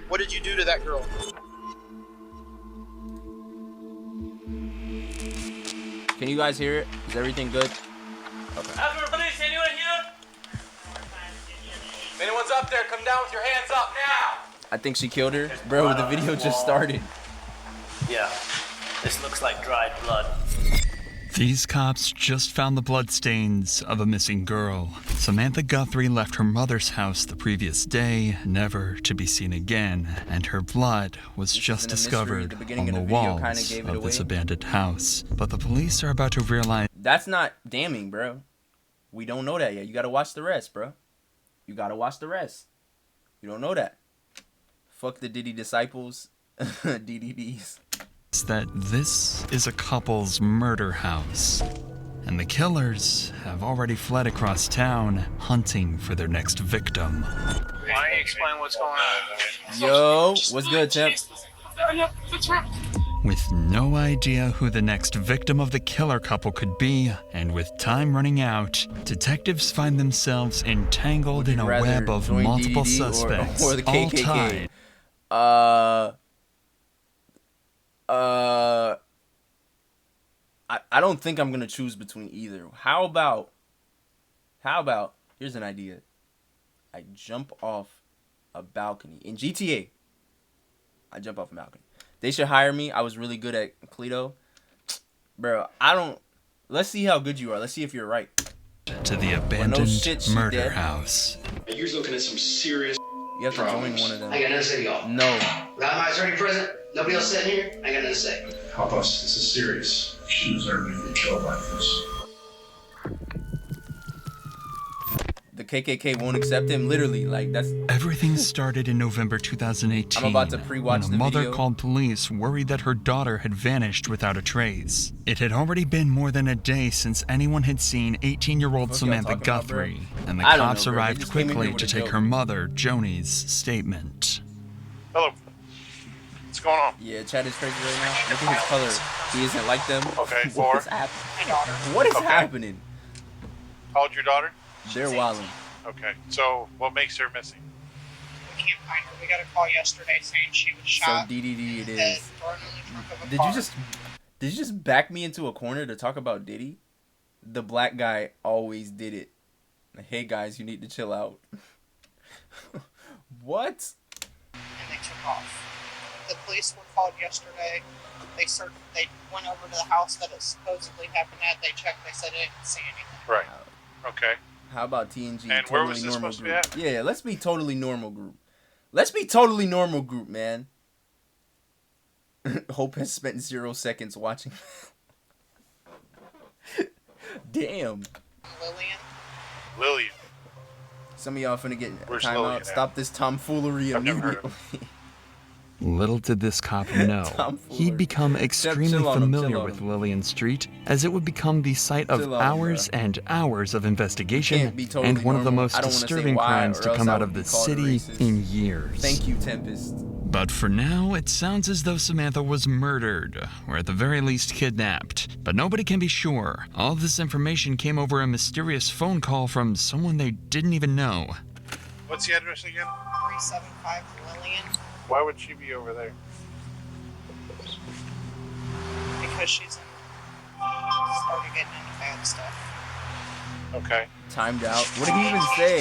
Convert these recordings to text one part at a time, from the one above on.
What did you do to that girl? Can you guys hear it? Is everything good? Okay. Police, anyone here? If anyone's up there, come down with your hands up now. I think she killed her. Bro, the video just started. Yeah, this looks like dried blood. These cops just found the bloodstains of a missing girl. Samantha Guthrie left her mother's house the previous day, never to be seen again, and her blood was just discovered on the walls of this abandoned house. But the police are about to realize that's not damning, bro. We don't know that yet. You gotta watch the rest, bro. You gotta watch the rest. You don't know that. Fuck the Diddy disciples. DDDs. that this is a couple's murder house, and the killers have already fled across town, hunting for their next victim. Why don't you explain what's going on? Yo, what's good, Temp? With no idea who the next victim of the killer couple could be, and with time running out, detectives find themselves entangled in a web of multiple suspects, or the all KKK? tied. I don't think I'm gonna choose between either. How about, here's an idea. I jump off a balcony. In GTA, I jump off a balcony. They should hire me. I was really good at Cleto. Bro, let's see how good you are. Let's see if you're right. To the abandoned murder house. You're looking at some serious You have to join one of them. I got nothing to say to y'all. No. Got my attorney present. Nobody else sitting here. I got nothing to say. Help us. This is serious. She deserves to get killed like this. The KKK won't accept him. Literally, like that's. Everything started in November 2018. I'm about to pre-watch when the a mother video. called police worried that her daughter had vanished without a trace. It had already been more than a day since anyone had seen 18-year-old Samantha Guthrie, and the cops arrived quickly to take her mother, Joni's, statement. Hello. What's going on? Yeah, Chad is crazy right now. Look at his color. He isn't like them. Okay, What is happening? What is happening? How old's your daughter? They're wilding. Okay, so what makes her missing? We can't find her. We got a call yesterday saying she was So shot. DDD it dead, is. thrown in the trunk of a Did car. you just back me into a corner to talk about Diddy? The black guy always did it. Like, hey guys, you need to chill out. What? And they took off. The police were called yesterday. They went over to the house that it supposedly happened at. They checked. They said they didn't see anything. Right. Okay. How about TNG? And where was this normal supposed to be group? at? Yeah, let's be totally normal group. Let's be totally normal group, man. Hope has spent 0 seconds watching. Damn. Lillian. Some of y'all finna get Where's time Lillian out. at? Stop this tomfoolery I've never heard immediately. of Little did this cop know, he'd become extremely chill on him, familiar chill on with him. Lillian Street, as it would become the site of Chill on him, hours bro. and hours of Can't investigation be totally and one of the normal. most I don't wanna say disturbing why, crimes or to else come I out would of be the called a city racist. in years. Thank you, Tempest. But for now, it sounds as though Samantha was murdered, or at the very least kidnapped. But nobody can be sure. All this information came over a mysterious phone call from someone they didn't even know. What's the address again? 375 Lillian. Why would she be over there? Because she's started getting into bad stuff. Okay. Timed out. What did he even say?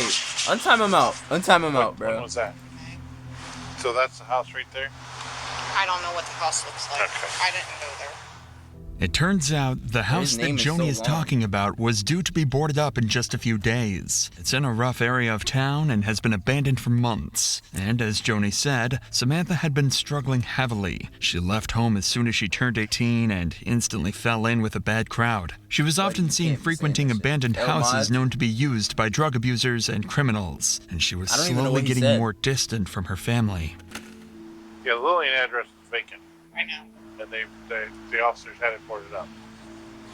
Untime him out. Untime him out, When bro. was that? So that's the house right there? I don't know what the house looks like. Okay. I didn't go there. It turns out the house that name is Joni so is long. talking about was due to be boarded up in just a few days. It's in a rough area of town and has been abandoned for months. And as Joni said, Samantha had been struggling heavily. She left home as soon as she turned 18 and instantly fell in with a bad crowd. She was often seen frequenting abandoned houses known to be used by drug abusers and criminals, and she was I don't even know slowly what he getting said. more distant from her family. Yeah, the Lillian address is vacant. I know. And the officers had it boarded up.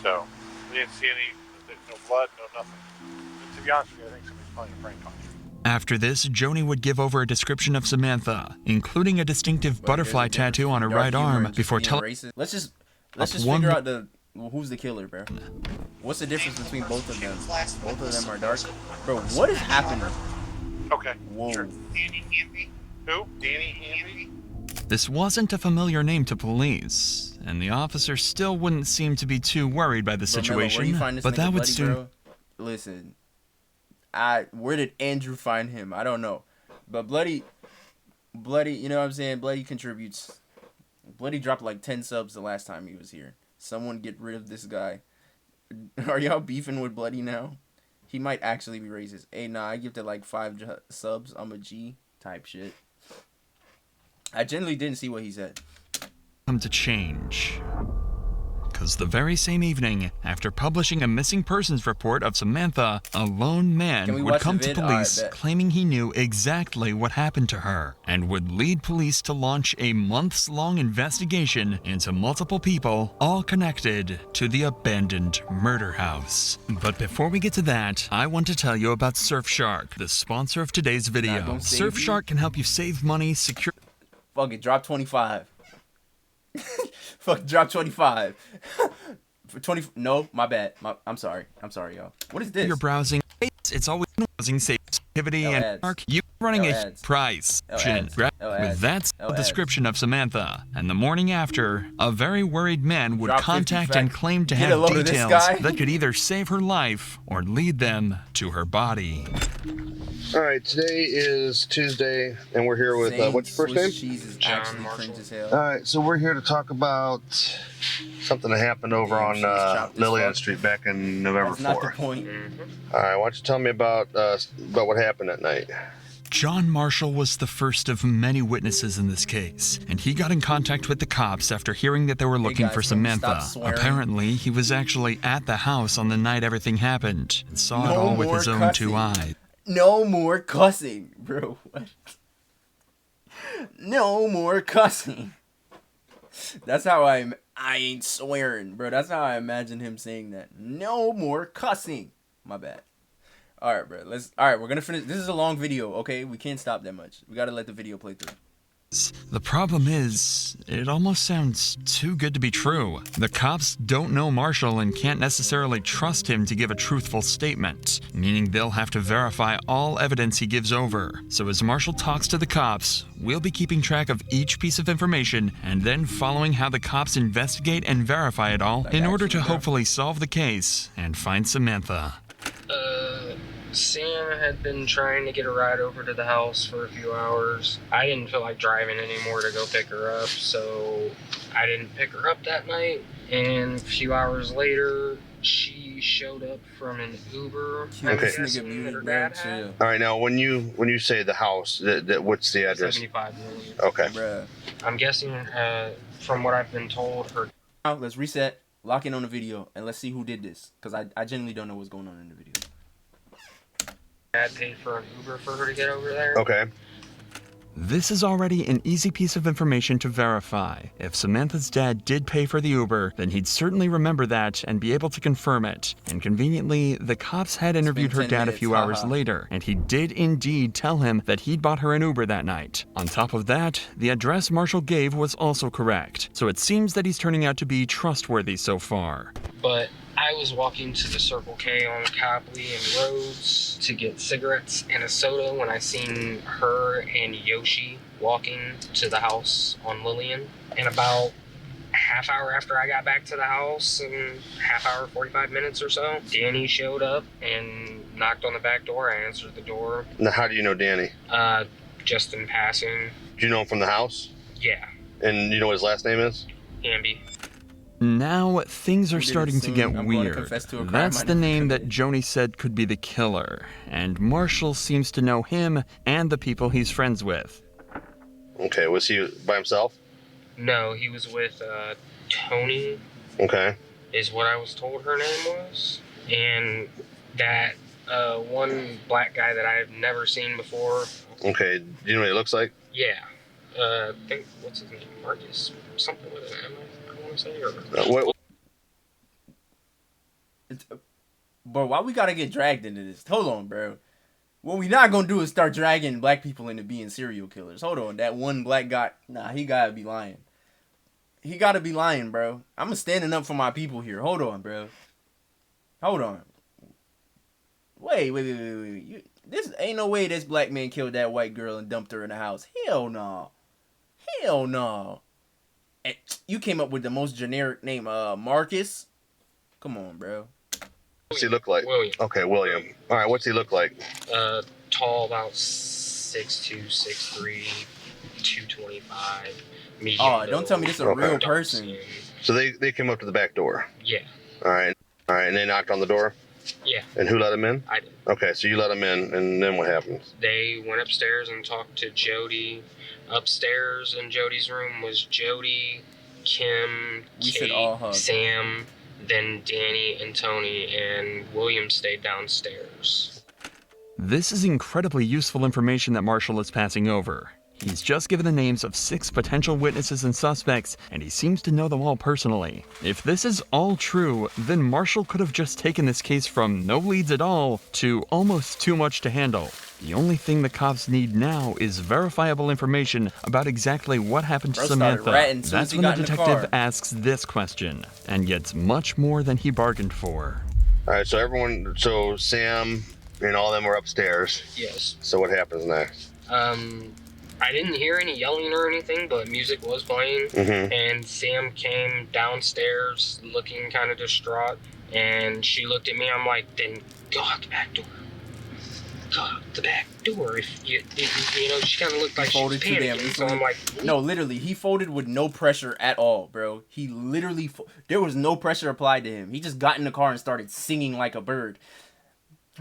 So, we didn't see any, there's no blood, no nothing. And to be honest with you, I think somebody's playing a prank on you. After this, Joni would give over a description of Samantha, including a distinctive butterfly tattoo on her right arm, before telling. Let's just figure out who's the killer, bro. What's the difference between both of them? Both of them are dark. Bro, what is happening? Okay. Whoa. Sure. Annie Hamby. Who? Danny Hamby? This wasn't a familiar name to police, and the officer still wouldn't seem to be too worried by the Bro, Mello, situation, where you find this but nigga that would Bloody, soon... bro? Listen, where did Andrew find him? I don't know. But Bloody, you know what I'm saying? Bloody contributes. Bloody dropped like 10 subs the last time he was here. Someone get rid of this guy. Are y'all beefing with Bloody now? He might actually be racist. Hey, nah, I give it like 5 subs. I'm a G type shit. I generally didn't see what he said. ...come to change. Because the very same evening, after publishing a missing persons report of Samantha, a lone man would come to police claiming he knew exactly what happened to her and would lead police to launch a months-long investigation into multiple people, all connected to the abandoned murder house. But before we get to that, I want to tell you about Surfshark, the sponsor of today's video. Surfshark can help you save money, secure... Fuck it, drop 25. Fuck, drop 25. For 20. No, my bad. I'm sorry, y'all. What is this? Your browsing. It's always browsing safe activity and mark. You running a price. With that description of Samantha, and the morning after, a very worried man would contact and claim to have details that could either save her life or lead them to her body. All right, today is Tuesday, and we're here with what's your first name? John Marshall. All right, so we're here to talk about something that happened over on Lillian Street back in November 4th. That's not the point. All right, why don't you tell me about what happened that night? John Marshall was the first of many witnesses in this case, and he got in contact with the cops after hearing that they were looking for Samantha. Apparently, he was actually at the house on the night everything happened and saw it all with his own 2 eyes. No more cussing, bro. What? No more cussing. That's how I ain't swearing, bro. That's how I imagine him saying that. No more cussing. My bad. All right, bro. We're gonna finish. This is a long video, okay? We can't stop that much. We gotta let the video play through. The problem is, it almost sounds too good to be true. The cops don't know Marshall and can't necessarily trust him to give a truthful statement, meaning they'll have to verify all evidence he gives over. So as Marshall talks to the cops, we'll be keeping track of each piece of information and then following how the cops investigate and verify it all in order to hopefully solve the case and find Samantha. Sam had been trying to get a ride over to the house for a few hours. I didn't feel like driving anymore to go pick her up, so I didn't pick her up that night. And a few hours later, she showed up from an Uber. Okay. All right, now when you say the house, what's the address? 75 million. Okay. Bruh. I'm guessing, from what I've been told, her... Now, let's reset, lock in on the video, and let's see who did this. Because I genuinely don't know what's going on in the video. Dad paid for an Uber for her to get over there. Okay. This is already an easy piece of information to verify. If Samantha's dad did pay for the Uber, then he'd certainly remember that and be able to confirm it. And conveniently, the cops had interviewed her dad a few hours later, and he did indeed tell him that he'd bought her an Uber that night. On top of that, the address Marshall gave was also correct, so it seems that he's turning out to be trustworthy so far. But I was walking to the Circle K on Copley and Rhodes to get cigarettes and a soda when I seen her and Yoshi walking to the house on Lillian. And about a half hour after I got back to the house, and half hour, 45 minutes or so, Danny showed up and knocked on the back door. I answered the door. Now, how do you know Danny? Just in passing. Do you know him from the house? Yeah. And you know what his last name is? Hamby. Now, things are starting to get weird. That's the name that Joni said could be the killer, and Marshall seems to know him and the people he's friends with. Okay, was he by himself? No, he was with Tony. Okay. Is what I was told her name was. And that one black guy that I've never seen before. Okay, do you know what he looks like? Yeah. I think, what's his name? Marcus? Something with an M, I want to say. Or... what? Bro, why we gotta get dragged into this? Hold on, bro. What we not gonna do is start dragging black people into being serial killers. Hold on, that one black guy, nah, he gotta be lying. He gotta be lying, bro. I'm standing up for my people here. Hold on, bro. Hold on. Wait. This ain't no way this black man killed that white girl and dumped her in the house. Hell no. Hell no. And you came up with the most generic name, Marcus. Come on, bro. What's he look like? William. Okay, William. All right, what's he look like? Tall, about 6'2", 6'3", 225. Medium Oh, don't tell me this is a Okay. real dark person. skin. So they came up to the back door. Yeah. All right, and they knocked on the door. Yeah. And who let him in? I did. Okay, so you let him in, and then what happens? They went upstairs and talked to Jody. Upstairs in Jody's room was Jody, Kim, We should Kate, all hug. Sam, then Danny and Tony, and William stayed downstairs. This is incredibly useful information that Marshall is passing over. He's just given the names of 6 potential witnesses and suspects, and he seems to know them all personally. If this is all true, then Marshall could have just taken this case from no leads at all to almost too much to handle. The only thing the cops need now is verifiable information about exactly what happened to Bro started Samantha. ratting as soon as That's he when the got in the detective car. asks this question, and gets much more than he bargained for. All right, so Sam and all of them were upstairs. Yes. So what happens next? I didn't hear any yelling or anything, but music was playing. Mm-hmm. And Sam came downstairs looking kind of distraught, and she looked at me. I'm like, then go out the back door. Go out the back door. If you know, she kind of looked like she was Folded too damn panicking. So easily. I'm like, No, literally, he folded with no pressure at all, bro. He literally, there was no pressure applied to him. He just got in the car and started singing like a bird.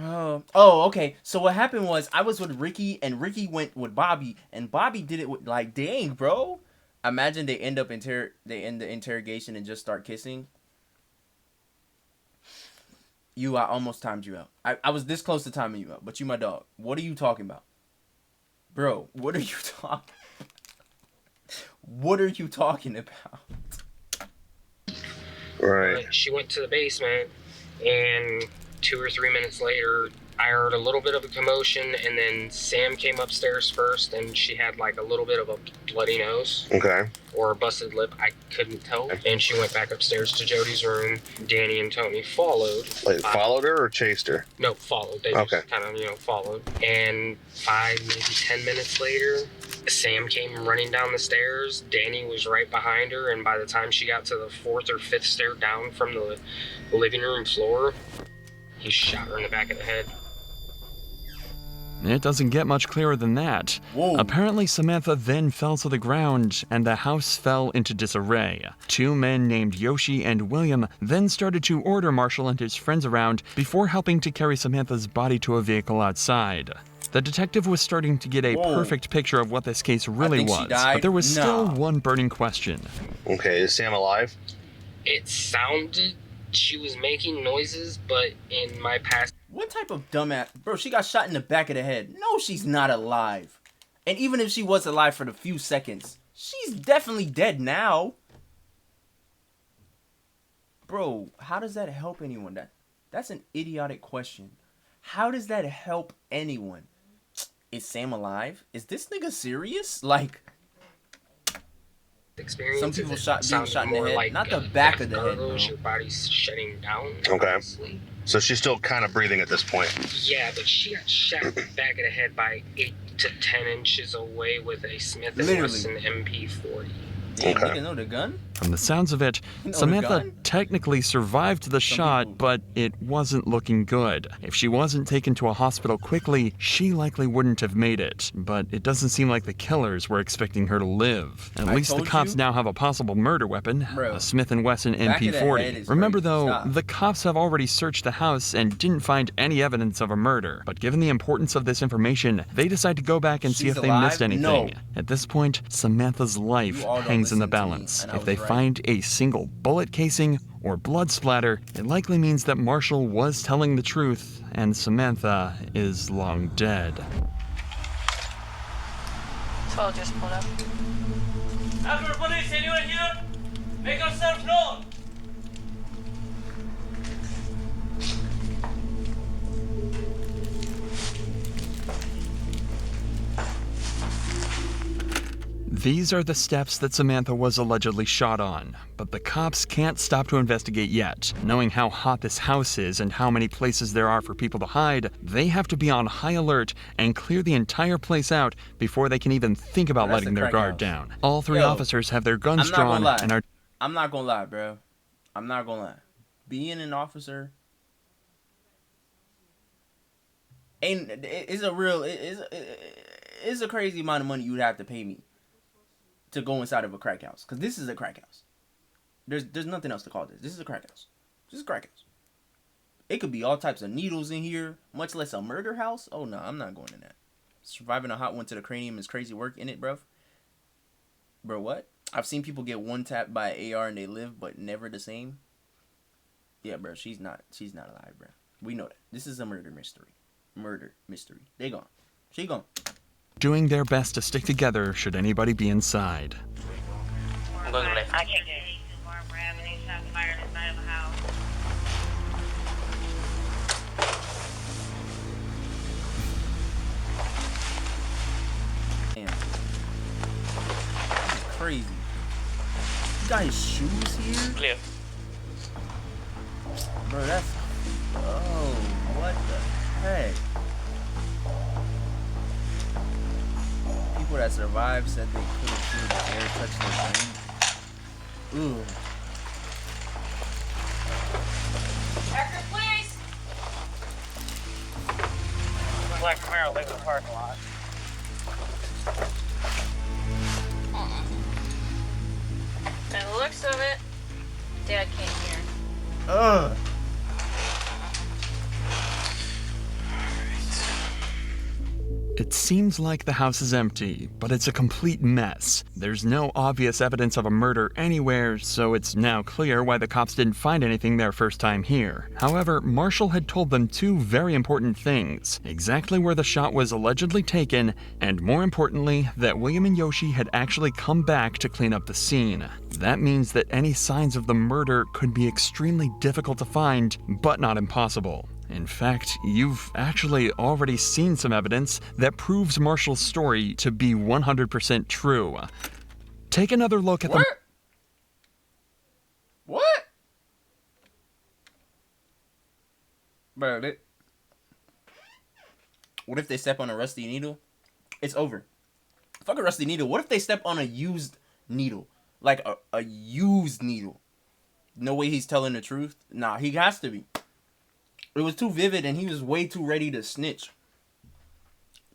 Oh, okay. So what happened was I was with Ricky, and Ricky went with Bobby, and Bobby did it with, like, dang, bro. Imagine they end the interrogation and just start kissing. I almost timed you out. I was this close to timing you out, but you my dog. What are you talking about? Bro, what are you talking? What are you talking about? Right. she went to the basement, and 2 or 3 minutes later, I heard a little bit of a commotion, and then Sam came upstairs first, and she had like a little bit of a bloody nose Okay. or a busted lip. I couldn't tell. And she went back upstairs to Jody's room. Danny and Tony followed. Like followed her or chased her? No, followed. They Okay. just kind of, followed. And 5, maybe 10 minutes later, Sam came running down the stairs. Danny was right behind her, and by the time she got to the 4th or 5th stair down from the living room floor, he shot her in the back of the head. It doesn't get much clearer than that. Whoa. Apparently, Samantha then fell to the ground, and the house fell into disarray. 2 men named Yoshi and William then started to order Marshall and his friends around before helping to carry Samantha's body to a vehicle outside. The detective was starting to get a Whoa. perfect picture of what this case really think she was, died? but there was still Nah. one burning question. Okay, is Sam alive? It sounded she was making noises, but in my past What type of dumbass... Bro, she got shot in the back of the head. No, she's not alive. And even if she was alive for the few seconds, she's definitely dead now. Bro, how does that help anyone? That's an idiotic question. How does that help anyone? Is Sam alive? Is this nigga serious? Like... experience, Some people it being sounded shot in the more head, like not the a back of the head, gargles, bro. your body's shutting down. Okay. honestly. So she's still kind of breathing at this point. Yeah, but she got shot in the back of the head by 8 to 10 inches away with a Smith & Literally. Wesson MP40. Damn, Okay. nigga know the gun? From the sounds of it, You know the Samantha gun? technically survived the shot, people- but it wasn't looking good. If she wasn't taken to a hospital quickly, she likely wouldn't have made it. But it doesn't seem like the killers were expecting her to live. At I least the told cops you. now have a possible murder weapon, Bro, a Smith & Wesson back of the head MP40. is Remember crazy. though, Stop. the cops have already searched the house and didn't find any evidence of a murder. But given the importance of this information, they decide to go back and see She's if they missed alive? anything. No. At this point, Samantha's life You all don't hangs in the listen to me, balance. and I If was they right. find a single bullet casing or blood splatter, it likely means that Marshall was telling the truth and Samantha is long dead. So I'll just pull up. After police, anyone here? Make yourself known. These are the steps that Samantha was allegedly shot on, but the cops can't stop to investigate yet. Knowing how hot this house is and how many places there are for people to hide, they have to be on high alert and clear the entire place out before they can even think about letting their guard down. All three officers have their guns drawn and are... I'm not gonna lie, bro. I'm not gonna lie. Being an officer it's a crazy amount of money you would have to pay me to go inside of a crack house, because this is a crack house. There's nothing else to call this. This is a crack house. This is a crack house. It could be all types of needles in here, much less a murder house. Oh no, I'm not going in that. Surviving a hot one to the cranium is crazy work in it, bro. Bro, what? I've seen people get one tapped by an AR and they live, but never the same. Yeah, bro, she's not alive, bro. We know that. This is a murder mystery. Murder mystery. They gone. She gone. Doing their best to stick together should anybody be inside. I'm going left. I can't get it. We're having any shots fired inside of the house. Damn. This is crazy. You got his shoes here? Clear. Bro, that's... Oh, what the heck? People that survived said they couldn't feel the air touch their brain. Ooh. Record, please. Black Camaro lives in the parking lot. By the looks of it, Dad came here. Ugh. It seems like the house is empty, but it's a complete mess. There's no obvious evidence of a murder anywhere, so it's now clear why the cops didn't find anything their first time here. However, Marshall had told them two very important things: exactly where the shot was allegedly taken, and more importantly, that William and Yoshi had actually come back to clean up the scene. That means that any signs of the murder could be extremely difficult to find, but not impossible. In fact, you've actually already seen some evidence that proves Marshall's story to be 100% true. Take another look at What? What? Bro, what if they step on a rusty needle? It's over. Fuck a rusty needle. What if they step on a used needle? Like a used needle. No way he's telling the truth? Nah, he has to be. It was too vivid and he was way too ready to snitch.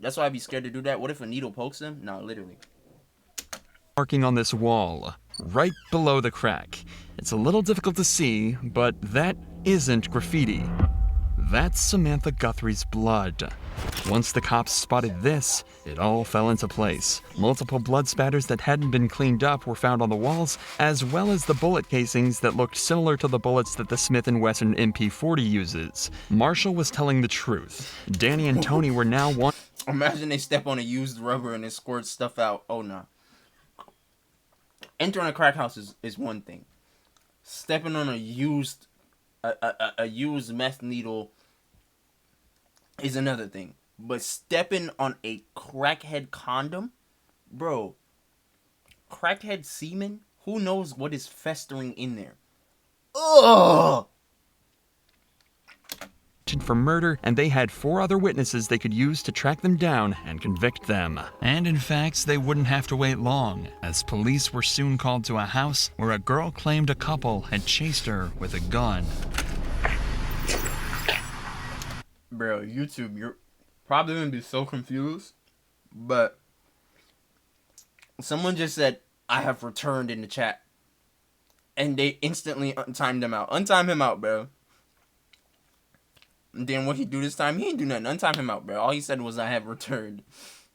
That's why I'd be scared to do that. What if a needle pokes him? Nah, literally. Marking on this wall, right below the crack. It's a little difficult to see, but that isn't graffiti. That's Samantha Guthrie's blood. Once the cops spotted this, it all fell into place. Multiple blood spatters that hadn't been cleaned up were found on the walls, as well as the bullet casings that looked similar to the bullets that the Smith & Wesson MP40 uses. Marshall was telling the truth. Danny and Tony were now one... Imagine they step on a used rubber and it squirts stuff out. Oh, nah. Entering a crack house is one thing. Stepping on a used meth needle is another thing. But stepping on a crackhead condom? Bro. Crackhead semen? Who knows what is festering in there? Ugh! For murder, and they had 4 other witnesses they could use to track them down and convict them. And in fact, they wouldn't have to wait long, as police were soon called to a house where a girl claimed a couple had chased her with a gun. Bro, YouTube, you're probably gonna be so confused, but someone just said, "I have returned" in the chat, and they instantly untimed him out. Untime him out, bro. And then what he do this time? He ain't do nothing. Untime him out, bro. All he said was, "I have returned."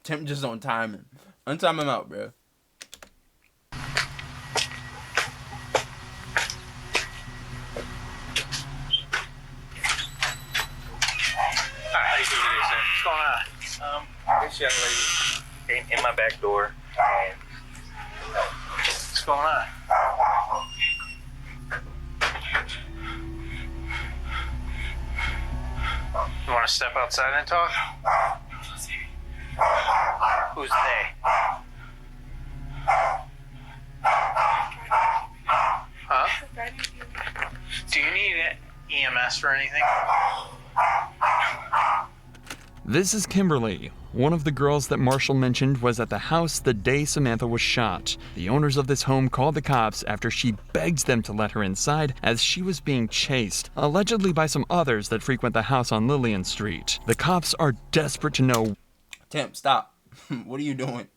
Temp just don't time him. Untime him out, bro. What's going on? This young lady came in my back door and what's going on? You want to step outside and talk? Who's they? ask for anything? This is Kimberly. One of the girls that Marshall mentioned was at the house the day Samantha was shot. The owners of this home called the cops after she begged them to let her inside as she was being chased, allegedly by some others that frequent the house on Lillian Street. The cops are desperate to know. Tim, stop. What are you doing?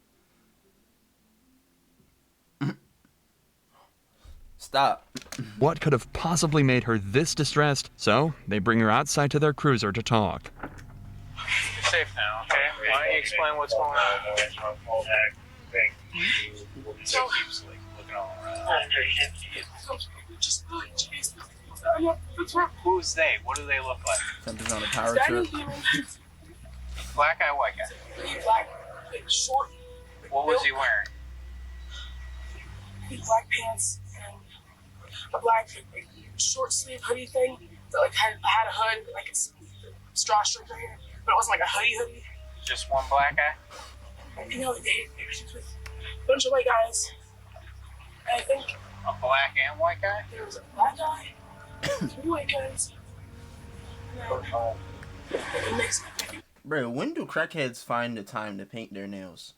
Stop. What could have possibly made her this distressed, so they bring her outside to their cruiser to talk. You're safe now, okay? Why don't you explain what's going on? So keeps like looking all around. Who's they? What do they look like? Something's on a power trip. Black guy, white guy. Black, short. What was he wearing? Black pants and a black short sleeve hoodie thing that like had a hood, like it's drawstring right here, but it wasn't like a hoodie. Just one black guy? You know, they were with a bunch of white guys. And I think a black and white guy? There was a black guy, 3 white guys, and then a mix. Bro, when do crackheads find the time to paint their nails?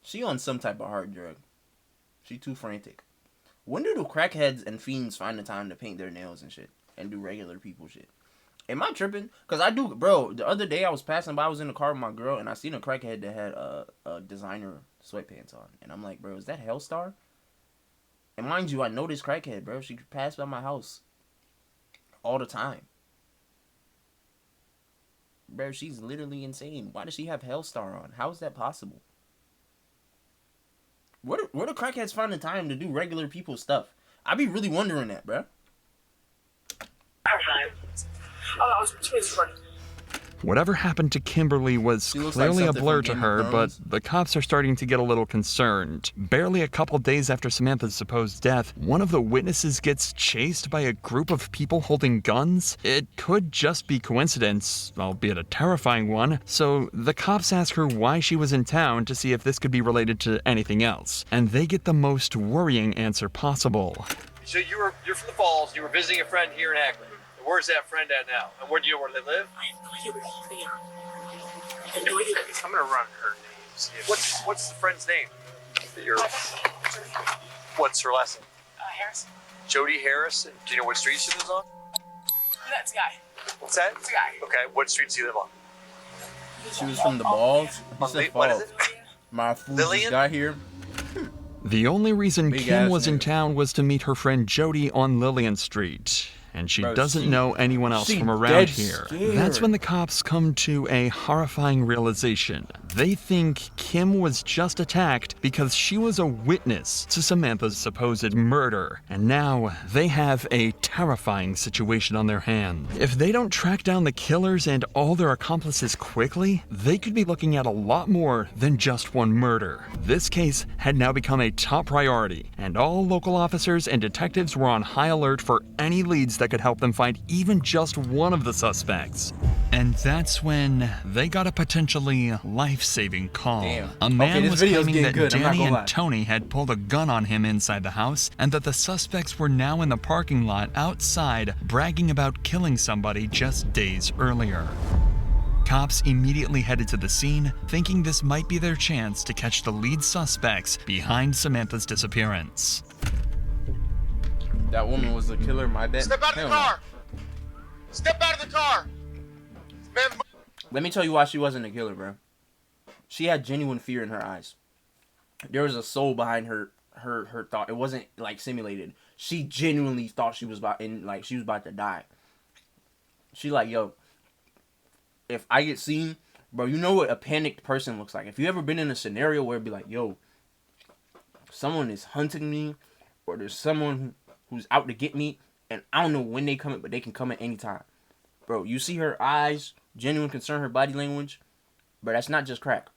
She on some type of hard drug. She too frantic. When do the crackheads and fiends find the time to paint their nails and shit? And do regular people shit? Am I tripping? Because I do, bro. The other day I was passing by, I was in the car with my girl, and I seen a crackhead that had a designer sweatpants on. And I'm like, bro, is that Hellstar? And mind you, I know this crackhead, bro. She passed by my house all the time. Bro, she's literally insane. Why does she have Hellstar on? How is that possible? Where do crackheads find the time to do regular people stuff? I be really wondering that, bro. Whatever happened to Kimberly was clearly a blur to her, but the cops are starting to get a little concerned. Barely a couple days after Samantha's supposed death, one of the witnesses gets chased by a group of people holding guns. It could just be coincidence, albeit a terrifying one, so the cops ask her why she was in town to see if this could be related to anything else, and they get the most worrying answer possible. So you're from the Falls, you were visiting a friend here in Akron. Where's that friend at now? And where do you know where they live? I have no idea where they are. I have no idea. I'm gonna run her name. What's the friend's name? What's her last name? Harris. Jody Harris. Do you know what street she lives on? That's a guy. What's that? It's a guy. Okay, what street does he live on? She was from the Balls. What is it? My food just got here. The only reason Big Kim ass was in nigga. town was to meet her friend Jody on Lillian Street. And she doesn't know anyone else from around dead here. scared. That's when the cops come to a horrifying realization. They think Kim was just attacked because she was a witness to Samantha's supposed murder. And now they have a terrifying situation on their hands. If they don't track down the killers and all their accomplices quickly, they could be looking at a lot more than just one murder. This case had now become a top priority, and all local officers and detectives were on high alert for any leads that could help them find even just one of the suspects. And that's when they got a potentially life-saving call. Damn. A man this was video's claiming getting that good, I'm not Danny gonna lie. and Tony had pulled a gun on him inside the house, and that the suspects were now in the parking lot outside bragging about killing somebody just days earlier. Cops immediately headed to the scene, thinking this might be their chance to catch the lead suspects behind Samantha's disappearance. That woman was the killer, my bad. Step out of the Hell no. car! Step out of the car! Man, Let me tell you why she wasn't a killer, bro. She had genuine fear in her eyes. There was a soul behind her thought. It wasn't like simulated. She genuinely thought she was about to die. She like, yo, if I get seen, bro, you know what a panicked person looks like. If you ever been in a scenario where it'd be like, yo, someone is hunting me, or there's someone who's out to get me, and I don't know when they come, but they can come at any time. Bro, you see her eyes, genuine concern, her body language, but that's not just crack.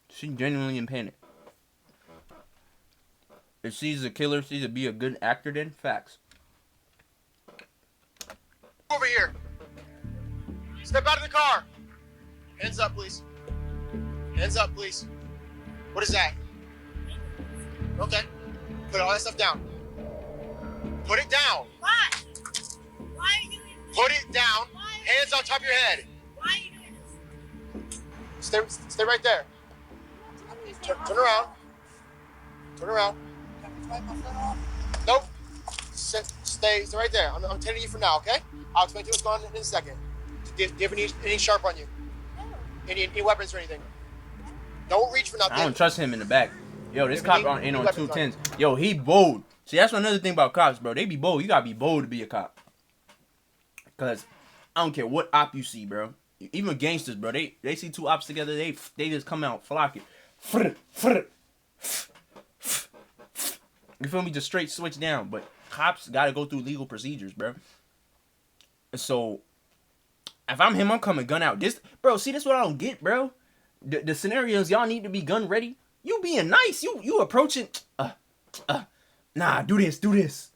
She genuinely in panic. If she's a killer, she's to be a good actor then, facts. over here! Step out of the car! Hands up, please. Hands up, please. What is that? Okay. Put all that stuff down. Put it down. What? Put it down. Hands on top of your head. Why are you doing this? Stay right there. Turn around. Turn around. Nope. Stay right there. I'm telling you for now, okay? I'll explain to you what's going on in a second. Do you have any sharp on you? Any weapons or anything? Don't reach for nothing. I don't trust him in the back. Yo, this cop ain't on 210s. Yo, he bold. See, that's another thing about cops, bro. They be bold. You gotta be bold to be a cop. Cause I don't care what op you see, bro. Even gangsters, bro. They see two ops together. They just come out flocking. You feel me? Just straight switch down. But cops gotta go through legal procedures, bro. So if I'm him, I'm coming gun out. This, bro. See, this what I don't get, bro. The scenarios y'all need to be gun ready. You being nice. You approaching. Nah, do this.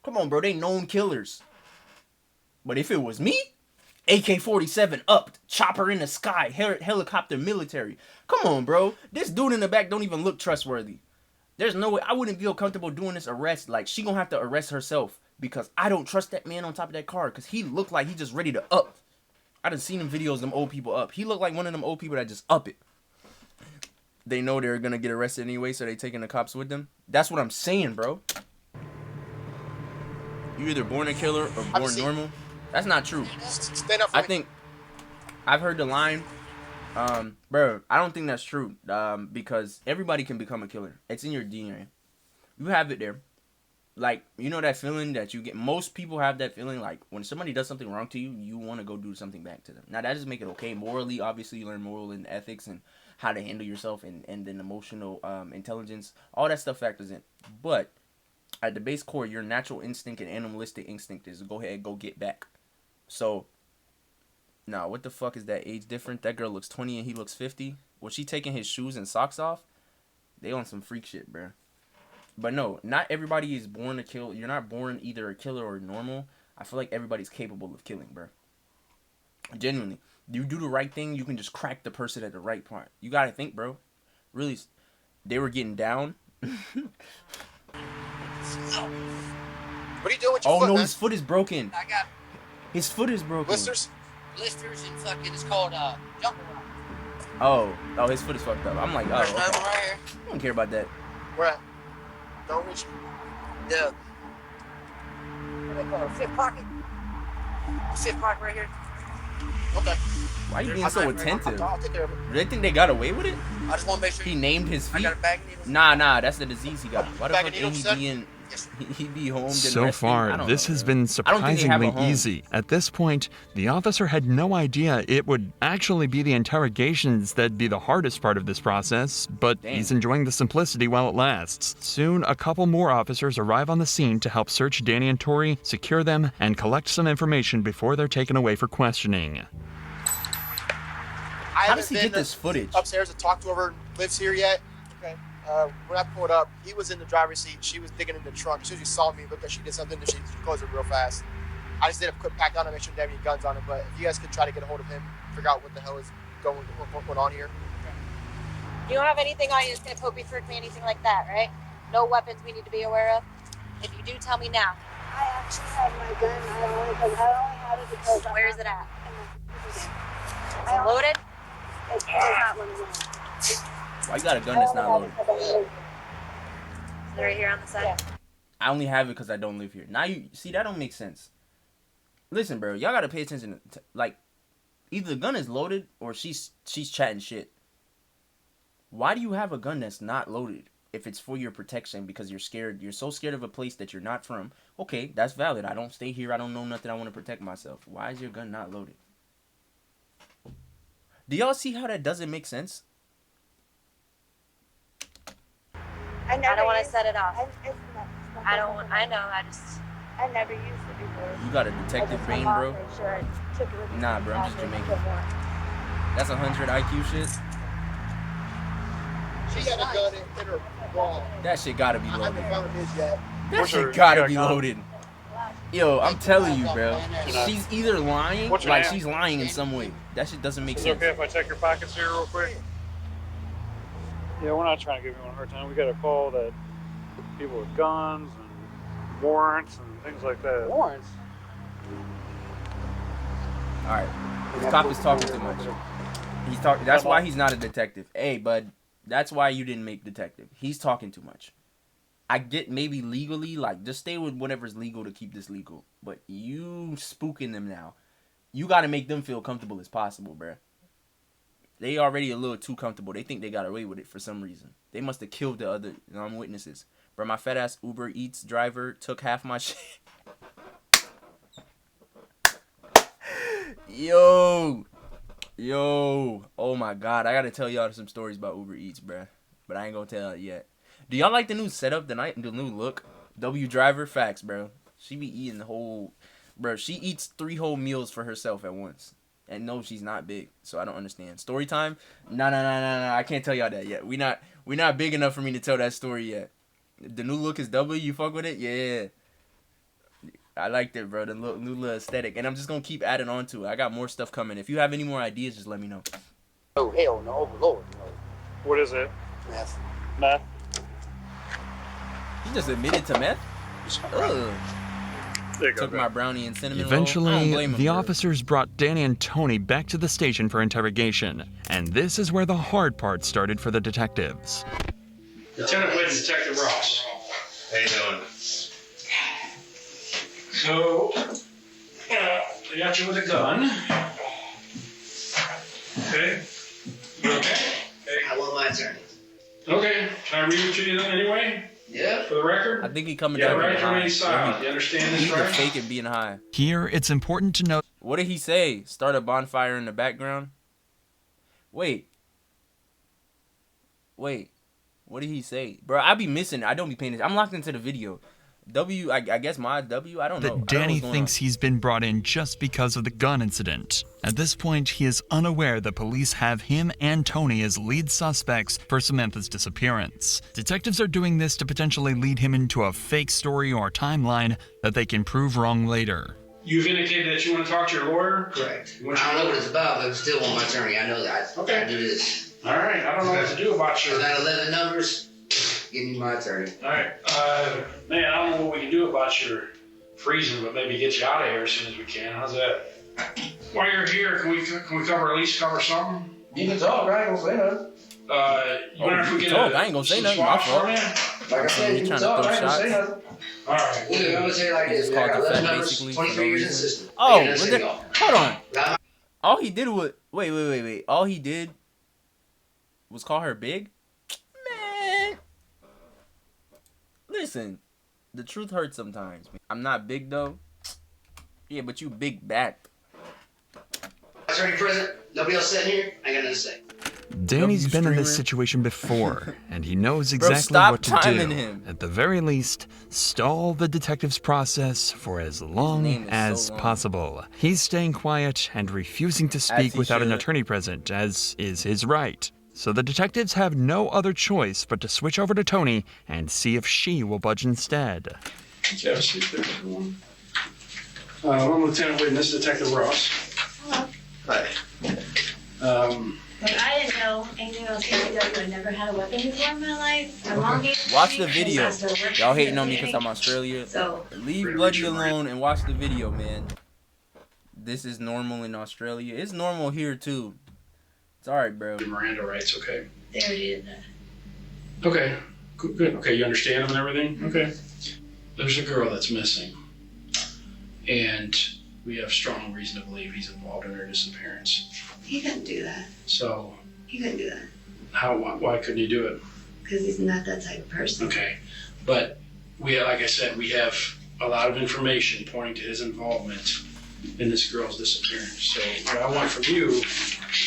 Come on, bro. They known killers. But if it was me, AK-47 up, chopper in the sky, helicopter military. Come on, bro. This dude in the back don't even look trustworthy. There's no way I wouldn't feel comfortable doing this arrest. Like, she gonna have to arrest herself because I don't trust that man on top of that car because he looked like he just ready to up. I done seen them videos of them old people up. He looked like one of them old people that just up it. They know they're gonna get arrested anyway, so they taking the cops with them. That's what I'm saying, bro. You either born a killer or born normal. That's not true. Stand up for I me. think I've heard the line, bro. I don't think that's true. Because everybody can become a killer. It's in your DNA. You have it there. Like, you know that feeling that you get. Most people have that feeling like when somebody does something wrong to you, you want to go do something back to them. Now that doesn't make it okay. Morally, obviously, you learn moral and ethics and how to handle yourself and then emotional intelligence. All that stuff factors in. But at the base core, your natural instinct and animalistic instinct is to go ahead and go get back. So, nah, what the fuck is that age different? That girl looks 20 and he looks 50. Was she taking his shoes and socks off? They on some freak shit, bro. But no, not everybody is born to kill. You're not born either a killer or normal. I feel like everybody's capable of killing, bro. Genuinely. You do the right thing, you can just crack the person at the right point. You gotta think, bro. Really, they were getting down. What are you doing with your foot, no, man? his foot is broken. I got His foot is broken. Blisters? blisters and fucking, it's called jumper rock. Oh, his foot is fucked up. I'm like, oh, There's okay. another one right here. I don't care about that. Where at? Don't reach. Yeah. What do they call it? Fifth pocket. Fifth pocket right here. Okay. Why are you being so attentive? I'll take care of it. Do they think they got away with it? I just want to make sure He named his I feet. got a bag of needles. Nah, that's the disease he got. Why the Bag fuck of ain't needles, he son? being? He be home. then So resting? I far, don't this know, has bro. been I don't think they have a surprisingly home. easy. At this point, the officer had no idea it would actually be the interrogations that'd be the hardest part of this process, but Damn. he's enjoying the simplicity while it lasts. Soon, a couple more officers arrive on the scene to help search Danny and Tori, secure them, and collect some information before they're taken away for questioning. How does he get this footage? Upstairs to talk to whoever lives here yet. Okay. When I pulled up, he was in the driver's seat. She was digging in the trunk. As soon as she saw me, looked like she did something, and she closed it real fast. I just did a quick pat down to make sure they have any guns on him. But if you guys could try to get a hold of him, figure out what the hell is going on here. You don't have anything on you that's going to poke me, prick me, anything like that, right? No weapons we need to be aware of? If you do, tell me now. I actually have my gun. I only had it because. Where is it at? Is it loaded? It's not loaded. Why you got a gun that's not loaded? Is it right here on the side? I only have it because I don't live here. Now you see that don't make sense. Listen, bro, y'all gotta pay attention. Like, either the gun is loaded or she's chatting shit. Why do you have a gun that's not loaded? If it's for your protection because you're scared, you're so scared of a place that you're not from. Okay, that's valid. I don't stay here. I don't know nothing. I want to protect myself. Why is your gun not loaded? Do y'all see how that doesn't make sense? I don't want to set it off. I never used it before. You got a detective brain, bro? Nah, bro, I'm just Jamaican. That's 100 IQ shit? She got a gun in her wall. That shit gotta be I loaded. haven't found his yet. That shit gotta be loaded. Yo, I'm telling you, bro. She's either lying, What's your like name? she's lying in some way. That shit doesn't make Is it sense. okay if I check your pockets here real quick? Yeah, we're not trying to give anyone a hard time. We got a call that people with guns and warrants and things like that. Warrants? All right. This cop is talking too much. He's talking. That's why he's not a detective. Hey, bud. That's why you didn't make detective. He's talking too much. I get maybe legally, like, just stay with whatever's legal to keep this legal. But you spooking them now. You got to make them feel comfortable as possible, bruh. They already a little too comfortable. They think they got away with it for some reason. They must have killed the other witnesses. Bro, my fat ass Uber Eats driver took half my shit. Yo. Oh my God. I got to tell y'all some stories about Uber Eats, bruh. But I ain't going to tell it yet. Do y'all like the new setup tonight? The new look? W driver? Facts, bro. She be eating the whole... Bro, she eats 3 whole meals for herself at once. And no, she's not big, so I don't understand. Story time? No. I can't tell y'all that yet. We not big enough for me to tell that story yet. The new look is W. You fuck with it? Yeah. I liked it, bro. The new little aesthetic. And I'm just going to keep adding on to it. I got more stuff coming. If you have any more ideas, just let me know. Oh, hell no. Lord, no. What is it? Meth. Meth? He just admitted to meth? Ugh. Took my brownie and cinnamon roll. I don't Eventually, blame him, the bro. officers brought Danny and Tony back to the station for interrogation. And this is where the hard part started for the detectives. Lieutenant Whitten, Detective Ross. How you doing? So, they got you with a gun. Okay. You okay? I want my attorney. Okay. Can I read it to you then anyway? Yeah. For the record? I think he coming Yeah, down right being from high. any side. You understand this, He's either right? fake and being high. Here, it's important to note. What did he say? Start a bonfire in the background? Wait. What did he say? Bro, I be missing. I don't be paying attention. I'm locked into the video. I guess my W? I don't know. That Danny thinks he's been brought in just because of the gun incident. At this point, he is unaware that police have him and Tony as lead suspects for Samantha's disappearance. Detectives are doing this to potentially lead him into a fake story or timeline that they can prove wrong later. You've indicated that you want to talk to your lawyer? Correct. I don't know what it's about, but I still want my attorney. I know that. Okay. I do this. All right. I don't know what to do about your... I got 11 numbers. Give me my attorney. All right. Man, I don't know what we can do about your freezing, but maybe get you out of here as soon as we can. How's that? While you're here, can we cover, at least cover something? You can talk. I ain't gonna say nothing. You wonder if we get I ain't gonna say nothing. My fault. Like I said, you can talk. I ain't gonna say nothing. All right. Look, I'm gonna say it like this. I got 11 numbers, 23 years in the system. Oh, Ain't nothing to say, y'all. hold on. All he did was... Wait. All he did was call her big? Man. Listen, the truth hurts sometimes. I'm not big, though. Yeah, but you big back. Attorney present. Nobody else sitting here. I got nothing to say. Danny's been in this situation before, and he knows Bro, exactly stop what to do. timing him. At the very least, stall the detective's process for as long as possible. He's staying quiet and refusing to speak he without an should. attorney present, as is his right. So the detectives have no other choice but to switch over to Tony and see if she will budge instead. Have a seat there, everyone. I'm Lieutenant Whitten. This is Detective Ross. Hi. But I didn't know anything about KPW. I never had a weapon before in my life. My mom gave it Watch to the me video. because I was working Y'all hating at on me the because I'm Australia. So- Leave Bloody alone and watch the video, man. This is normal in Australia. It's normal here, too. It's alright, bro. Miranda rights, okay. They already did that. Okay, good. Okay, you understand them and everything? Okay. There's a girl that's missing. And we have strong reason to believe he's involved in her disappearance. He couldn't do that. So, He couldn't do that why couldn't you do it? because he's not that type of person. Okay, but like I said, we have a lot of information pointing to his involvement in this girl's disappearance. So what I want from you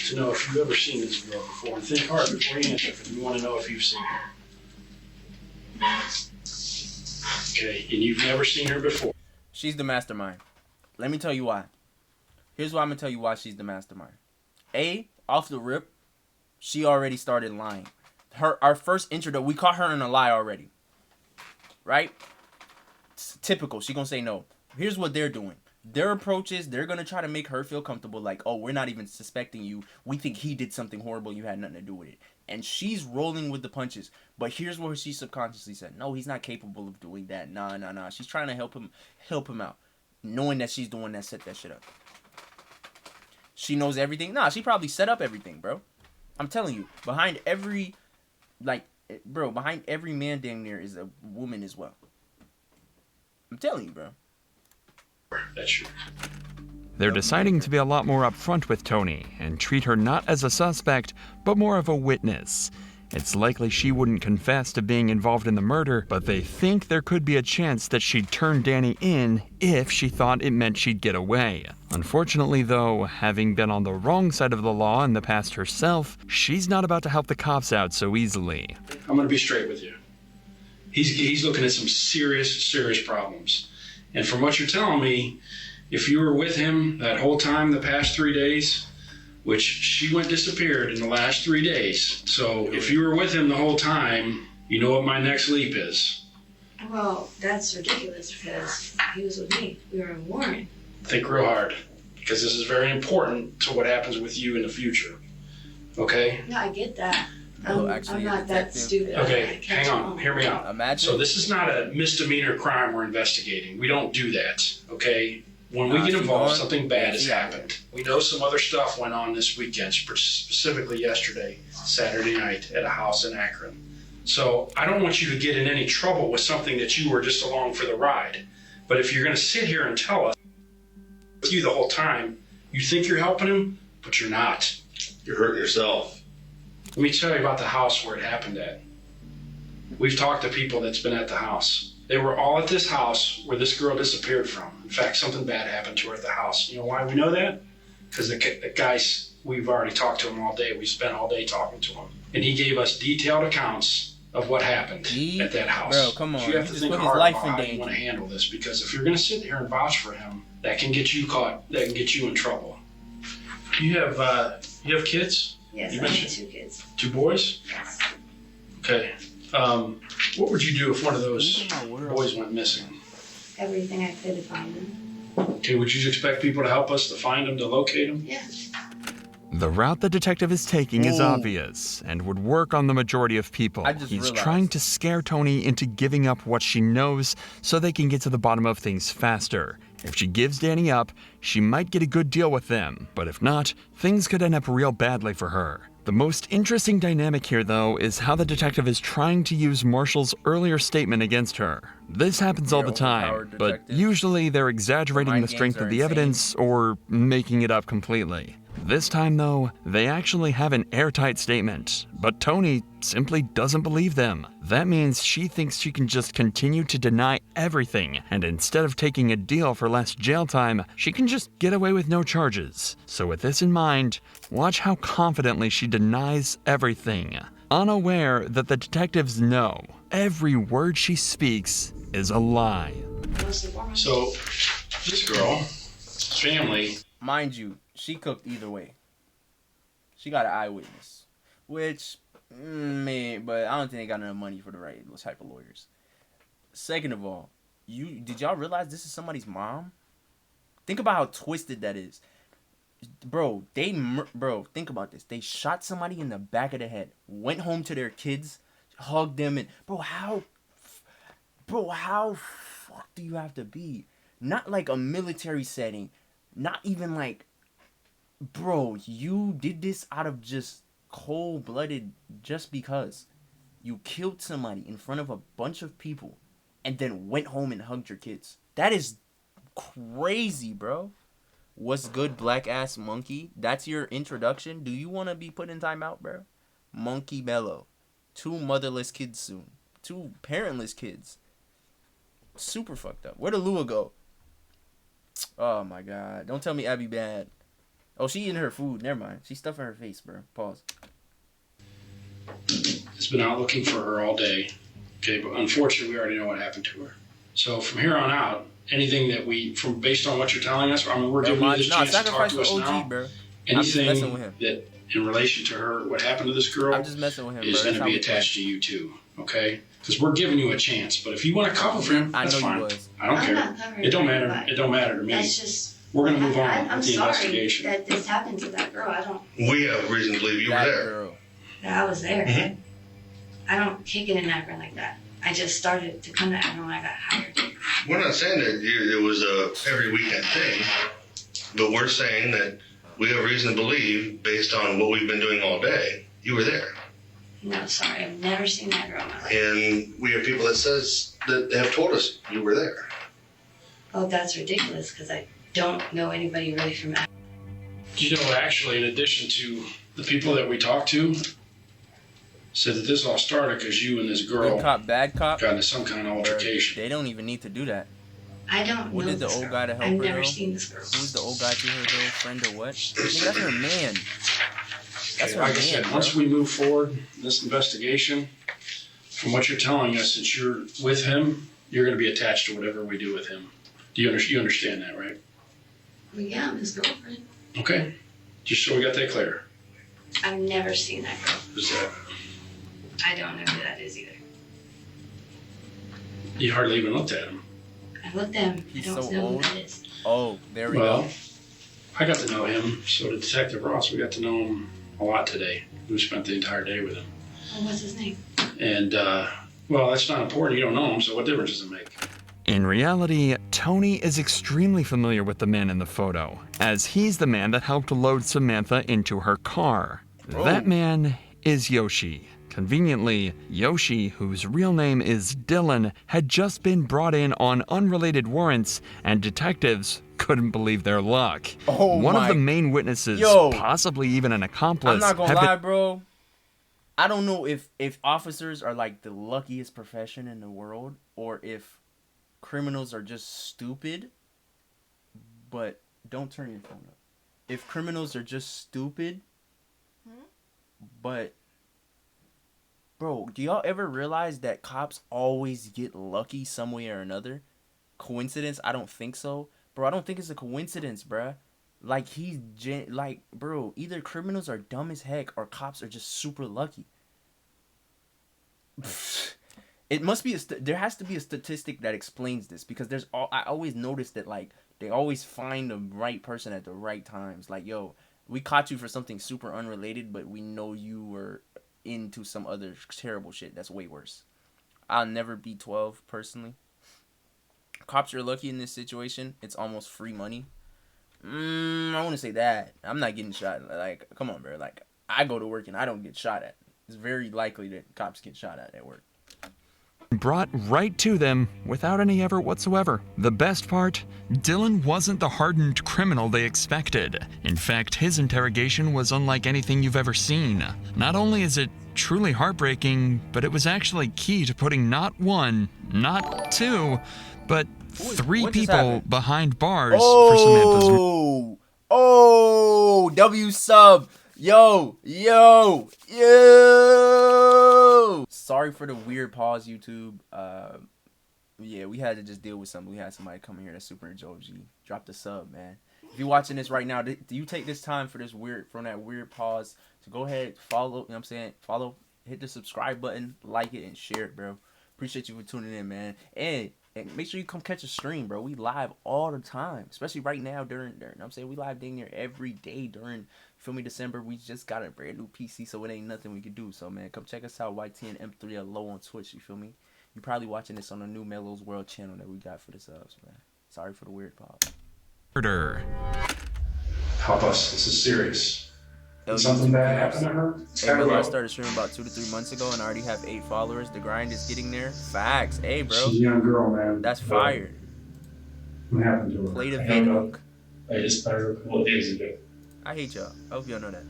to know if you've ever seen this girl before, and think hard before you answer, because we want to know if you've seen her. Okay, and you've never seen her before. She's the mastermind. Let me tell you why. Here's why I'm going to tell you why she's the mastermind. A, off the rip, she already started lying. Our first intro, we caught her in a lie already. Right? It's typical. She going to say no. Here's what they're doing. Their approach is they're going to try to make her feel comfortable. Like, oh, we're not even suspecting you. We think he did something horrible. You had nothing to do with it. And she's rolling with the punches. But here's where she subconsciously said, no, he's not capable of doing that. Nah. She's trying to help him out. Knowing that she's the one that set that shit up. she knows everything. Nah, she probably set up everything, bro. I'm telling you, behind every man damn near is a woman as well. I'm telling you, bro. That's true. They're deciding to be a lot more upfront with Tony and treat her not as a suspect, but more of a witness. It's likely she wouldn't confess to being involved in the murder, but they think there could be a chance that she'd turn Danny in if she thought it meant she'd get away. Unfortunately, though, having been on the wrong side of the law in the past herself, she's not about to help the cops out so easily. I'm going to be straight with you. He's looking at some serious problems. And from what you're telling me, if you were with him that whole time the past 3 days, which she went disappeared in the last 3 days. So if you were with him the whole time, you know what my next leap is. Well, that's ridiculous because he was with me. We were in Warren. Think real hard, because this is very important to what happens with you in the future. Okay? No, I get that. I'm not that detective. stupid. Okay, hang on. Hear me out. Imagine. So this is not a misdemeanor crime we're investigating. We don't do that, okay? When we get involved, something bad has happened. We know some other stuff went on this weekend, specifically yesterday, Saturday night, at a house in Akron. So I don't want you to get in any trouble with something that you were just along for the ride. But if you're going to sit here and tell us with you the whole time, you think you're helping him, but you're not. You're hurting yourself. Let me tell you about the house where it happened at. We've talked to people that's been at the house. They were all at this house where this girl disappeared from. In fact, something bad happened to her at the house. You know why we know that? Because the guys, we've already talked to him all day. We spent all day talking to him. And he gave us detailed accounts of what happened at that house. Bro, come on. So you have to think hard about how you want to handle this, because if you're going to sit here and vouch for him, that can get you caught. That can get you in trouble. You have kids? Yes, you I have 2 kids. 2 boys? Yes. Okay. What would you do if one of those boys went missing? Everything I could to find them. Okay, would you expect people to help us to find them, to locate them? Yeah. The route the detective is taking is obvious and would work on the majority of people. He's trying to scare Tony into giving up what she knows so they can get to the bottom of things faster. If she gives Danny up, she might get a good deal with them, but if not, things could end up real badly for her. The most interesting dynamic here, though, is how the detective is trying to use Marshall's earlier statement against her. This happens all the time, but usually they're exaggerating the strength of the evidence or making it up completely. This time, though, they actually have an airtight statement, but Tony simply doesn't believe them. That means she thinks she can just continue to deny everything, and instead of taking a deal for less jail time, she can just get away with no charges. So with this in mind, watch how confidently she denies everything, unaware that the detectives know every word she speaks is a lie. So, this girl's family... Mind you, she cooked either way. She got an eyewitness, which, but I don't think they got enough money for the right type of lawyers. Second of all, did y'all realize this is somebody's mom? Think about how twisted that is. Bro, think about this. They shot somebody in the back of the head, went home to their kids, hugged them, and how fuck do you have to be? Not like a military setting, not even like, bro, you did this out of just cold-blooded, just because you killed somebody in front of a bunch of people and then went home and hugged your kids. That is crazy, bro. What's good, black ass monkey? That's your introduction? Do you want to be put in timeout, bro? Monkey Mellow. 2 motherless kids soon. 2 parentless kids. Super fucked up. Where'd Alua go? Oh my god. Don't tell me Abby bad. Oh, she eating her food. Never mind. She's stuffing her face, bro. Pause. Has been out looking for her all day. Okay, but unfortunately, we already know what happened to her. So from here on out, anything that based on what you're telling us, I mean, we're giving you this chance to talk to us OG, now. Bro. Anything that in relation to her, what happened to this girl, I'm just messing with him, is going to be attached to you too. Okay? Because we're giving you a chance. But if you want to cover for him, that's fine. I don't care. It don't matter. It don't matter to me. That's just. We're going to move on I'm with the sorry investigation. that this happened to that girl. I don't. We have reason to believe you were there. That I was there. Mm-hmm. I don't kick it in Akron like that. I just started to come to Akron when I got hired. We're not saying that it was a every weekend thing, but we're saying that we have reason to believe, based on what we've been doing all day, you were there. No, sorry, I've never seen that girl in my life. And we have people that have told us you were there. Oh, that's ridiculous, because I don't know anybody really from. You know, actually, in addition to the people that we talked to, said that this all started because you and this girl Good cop, bad cop. got into some kind of altercation. They don't even need to do that. I don't What know did the this old girl. guy to help I've her never though? seen this girl. Who's the old guy to her though? Friend or what? Nigga, that's her man. That's Okay, her like I man, said, bro. once we move forward in this investigation, from what you're telling us, since you're with him, you're going to be attached to whatever we do with him. Do you understand that, right? Well, yeah, I'm his girlfriend. Okay. Just so we got that clear. I've never seen that girl. Who's that? I don't know who that is either. You hardly even looked at him. I looked at him. He's I don't so know old. who that is. Oh, there we Well, go. I got to know him. So did Detective Ross. We got to know him a lot today. We spent the entire day with him. Well, what's his name? And, well, that's not important. You don't know him, so what difference does it make? In reality, Tony is extremely familiar with the man in the photo, as he's the man that helped load Samantha into her car. That man is Yoshi. Conveniently, Yoshi, whose real name is Dylan, had just been brought in on unrelated warrants, and detectives couldn't believe their luck. Oh One my- of the main witnesses, Yo. possibly even an accomplice, I'm not gonna had been- lie, bro. I don't know if officers are like the luckiest profession in the world, or if criminals are just stupid. But don't turn your phone up. If criminals are just stupid, but bro, do y'all ever realize that cops always get lucky some way or another? Coincidence? I don't think so, bro. I don't think it's a coincidence, bruh. Like bro, either criminals are dumb as heck or cops are just super lucky. It must be there has to be a statistic that explains this, because I always notice that like they always find the right person at the right times. Like, yo, we caught you for something super unrelated, but we know you were into some other terrible shit that's way worse. I'll never be 12 personally. Cops are lucky in this situation. It's almost free money. I want to say that. I'm not getting shot. Like, come on, bro. Like, I go to work and I don't get shot at. It's very likely that cops get shot at work. brought right to them without any effort whatsoever. The best part, Dylan wasn't the hardened criminal they expected. In fact, his interrogation was unlike anything you've ever seen. Not only is it truly heartbreaking, but it was actually key to putting not one, not two, but three people behind bars for Samantha's murder. Oh, W sub. Yo. Sorry for the weird pause, YouTube. Yeah, we had to just deal with something. We had somebody come in here that's super OG. Drop the sub, man. If you're watching this right now, do you take this time for that weird pause to go ahead, follow, you know what I'm saying? Follow, hit the subscribe button, like it, and share it, bro. Appreciate you for tuning in, man. And make sure you come catch a stream, bro. We live all the time, especially right now during you know what I'm saying, we live dang near every day during, feel me, December. We just got a brand new PC, so it ain't nothing we could do. So, man, come check us out, YT and M3 are low on Twitch, you feel me? You probably watching this on the new Melo's World channel that we got for the subs, man. Sorry for the weird pause. Help us. This is serious. Yo, Something bad happened to her? Hey, bro, I started streaming about 2 to 3 months ago and I already have 8 followers. The grind is getting there. Facts. Hey, bro. She's a young girl, man. That's fire. What happened to her? Play the video. I just met her a couple of days ago. I hate y'all. I hope y'all know that.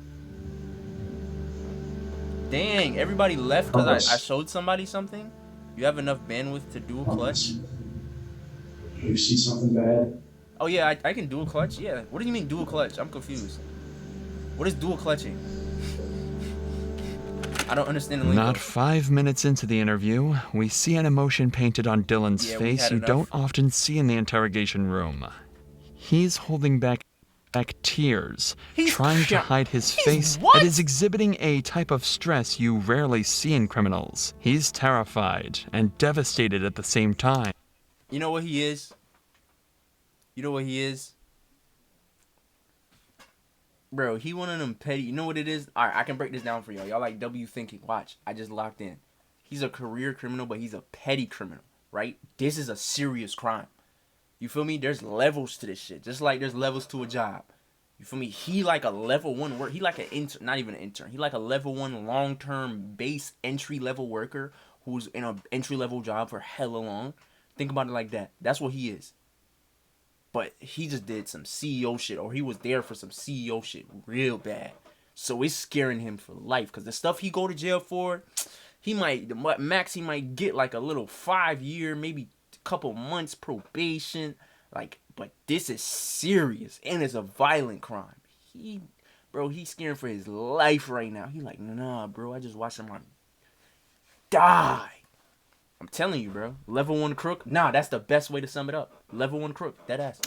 Dang, everybody left because I showed somebody something? You have enough bandwidth to do a clutch? You see something bad? Oh, yeah, I can dual clutch? Yeah. What do you mean dual clutch? I'm confused. What is dual clutching? I don't understand the lingo. Not 5 minutes into the interview, we see an emotion painted on Dylan's face you don't often see in the interrogation room. He's holding back tears, trying to hide his face that is exhibiting a type of stress you rarely see in criminals. He's terrified and devastated at the same time. You know what he is? You know what he is? Bro, he one of them petty. You know what it is? Alright, I can break this down for y'all. Y'all like W thinking. Watch, I just locked in. He's a career criminal, but he's a petty criminal, right? This is a serious crime. You feel me? There's levels to this shit. Just like there's levels to a job. You feel me? He like a level 1 work. He like an intern, not even an intern. He like a level 1 long-term base entry level worker who's in an entry level job for hella long. Think about it like that. That's what he is. But he just did some CEO shit, or he was there for some CEO shit real bad. So it's scaring him for life, because the stuff he go to jail for, he might get like a little 5-year, maybe a couple months probation. Like, but this is serious, and it's a violent crime. He's scaring for his life right now. He like, nah, bro, I just watched him die. I'm telling you, bro. Level 1 crook. Nah, that's the best way to sum it up. Level 1 crook. Dead ass.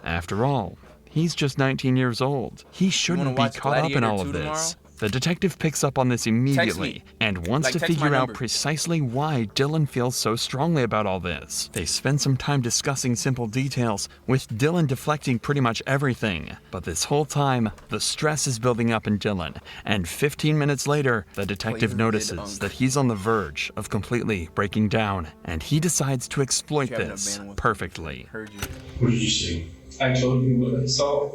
After all, he's just 19 years old. He shouldn't be caught up in all of this. The detective picks up on this immediately and wants to figure out precisely why Dylan feels so strongly about all this. They spend some time discussing simple details, with Dylan deflecting pretty much everything. But this whole time, the stress is building up in Dylan, and 15 minutes later, the detective notices that he's on the verge of completely breaking down, and he decides to exploit this perfectly. What did you see? I told you what I saw.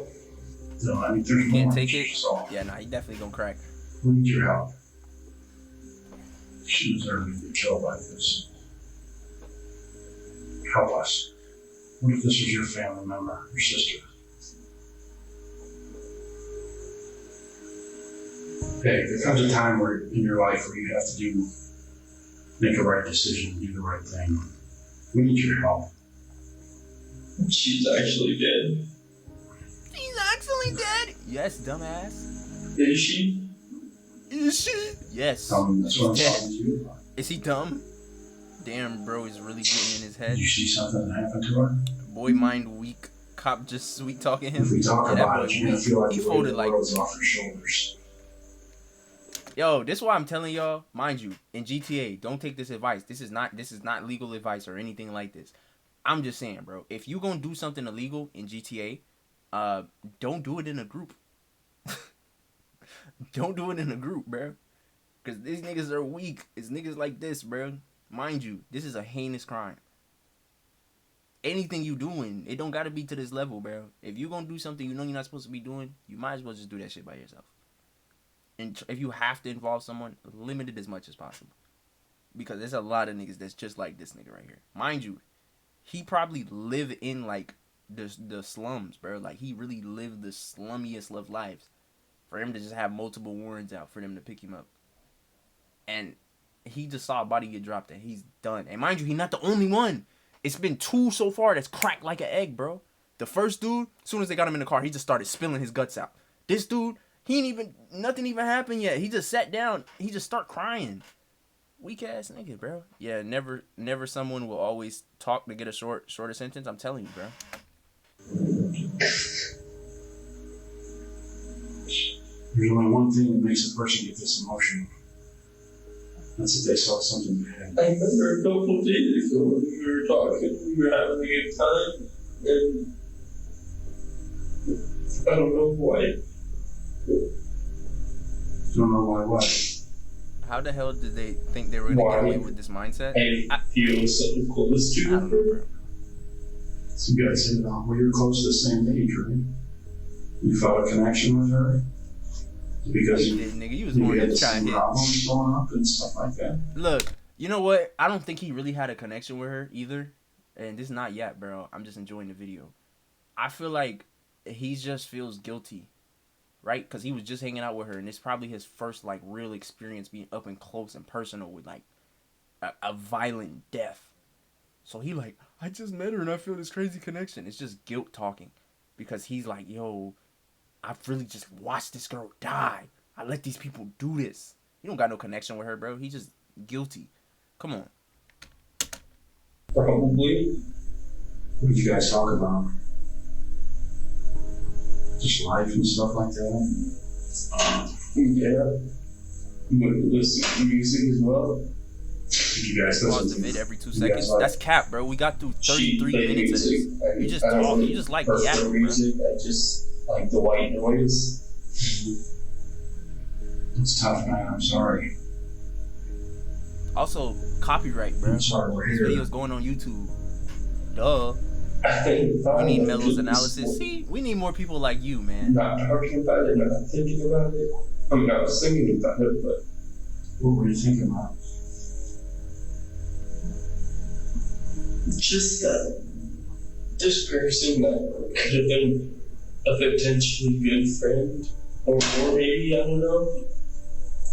No, I mean, there's You can't take it? Yeah, nah, he definitely gonna crack. We need your help. She deserves to be killed like this. Help us. What if this was your family member, your sister? Hey, there comes a time where in your life where you have to make a right decision, do the right thing. We need your help. She's actually dead. He's actually dead. Yes, dumbass. Is she? Is she? Yes. That's what I'm He's talking to you about. Is he dumb? Damn, bro, he's really getting in his head. Did you see something that happened to her? Boy mind weak. Cop just sweet talking him. If we talk about it, you're gonna feel like he the weight folded of the like world's off your shoulders. Yo, this is why I'm telling y'all, mind you, in GTA, don't take this advice. This is not legal advice or anything like this. I'm just saying, bro, if you gonna do something illegal in GTA, don't do it in a group. Don't do it in a group, bro. Because these niggas are weak. It's niggas like this, bro. Mind you, this is a heinous crime. Anything you doing, it don't gotta be to this level, bro. If you gonna do something you know you're not supposed to be doing, you might as well just do that shit by yourself. And if you have to involve someone, limit it as much as possible. Because there's a lot of niggas that's just like this nigga right here. Mind you, he probably live in like the slums, bro. Like he really lived the slummiest of lives. For him to just have multiple warrants out for them to pick him up. And he just saw a body get dropped and he's done. And mind you, he's not the only one. It's been 2 so far that's cracked like an egg, bro. The first dude, as soon as they got him in the car, he just started spilling his guts out. This dude, nothing even happened yet. He just sat down. He just start crying. Weak ass nigga, bro. Yeah, never someone will always talk to get a shorter sentence. I'm telling you, bro. There's only one thing that makes a person get this emotional. That's if they saw something bad. I remember a couple days ago when we were talking, we were having a good time, and I don't know why. Don't know why what? How the hell did they think they were gonna get away with this mindset? I feel so close to I don't know, bro. So you guys said, well, you're close to the same age, right? You felt a connection with her? Because you did, nigga. You was more than trying to hit. Problems going up and stuff like that. Look, you know what? I don't think he really had a connection with her either. And this is not yet, bro. I'm just enjoying the video. I feel like he just feels guilty, right? Because he was just hanging out with her, and it's probably his first like real experience being up and close and personal with like a violent death. So he like, I just met her and I feel this crazy connection. It's just guilt talking, because he's like, yo, I've really just watched this girl die. I let these people do this. You don't got no connection with her, bro. He's just guilty. Come on. Probably. What did you guys talk about? Just life and stuff like that? Yeah. But listen to music as well. Did you guys pause the vid every 2 seconds? That's cap, bro. We got through 33 minutes of this. You just talk. You just like the acting, bro. I just like the white noise. It's tough, man. I'm sorry. Also, copyright, bro. I'm sorry, we're This here. video's going on YouTube. Duh. We need Melo's analysis. See, we need more people like you, man. Not talking about it, not thinking about it. I mean, I was thinking about it, but what were you thinking about? Just that this person that could have been a potentially good friend, or maybe, I don't know,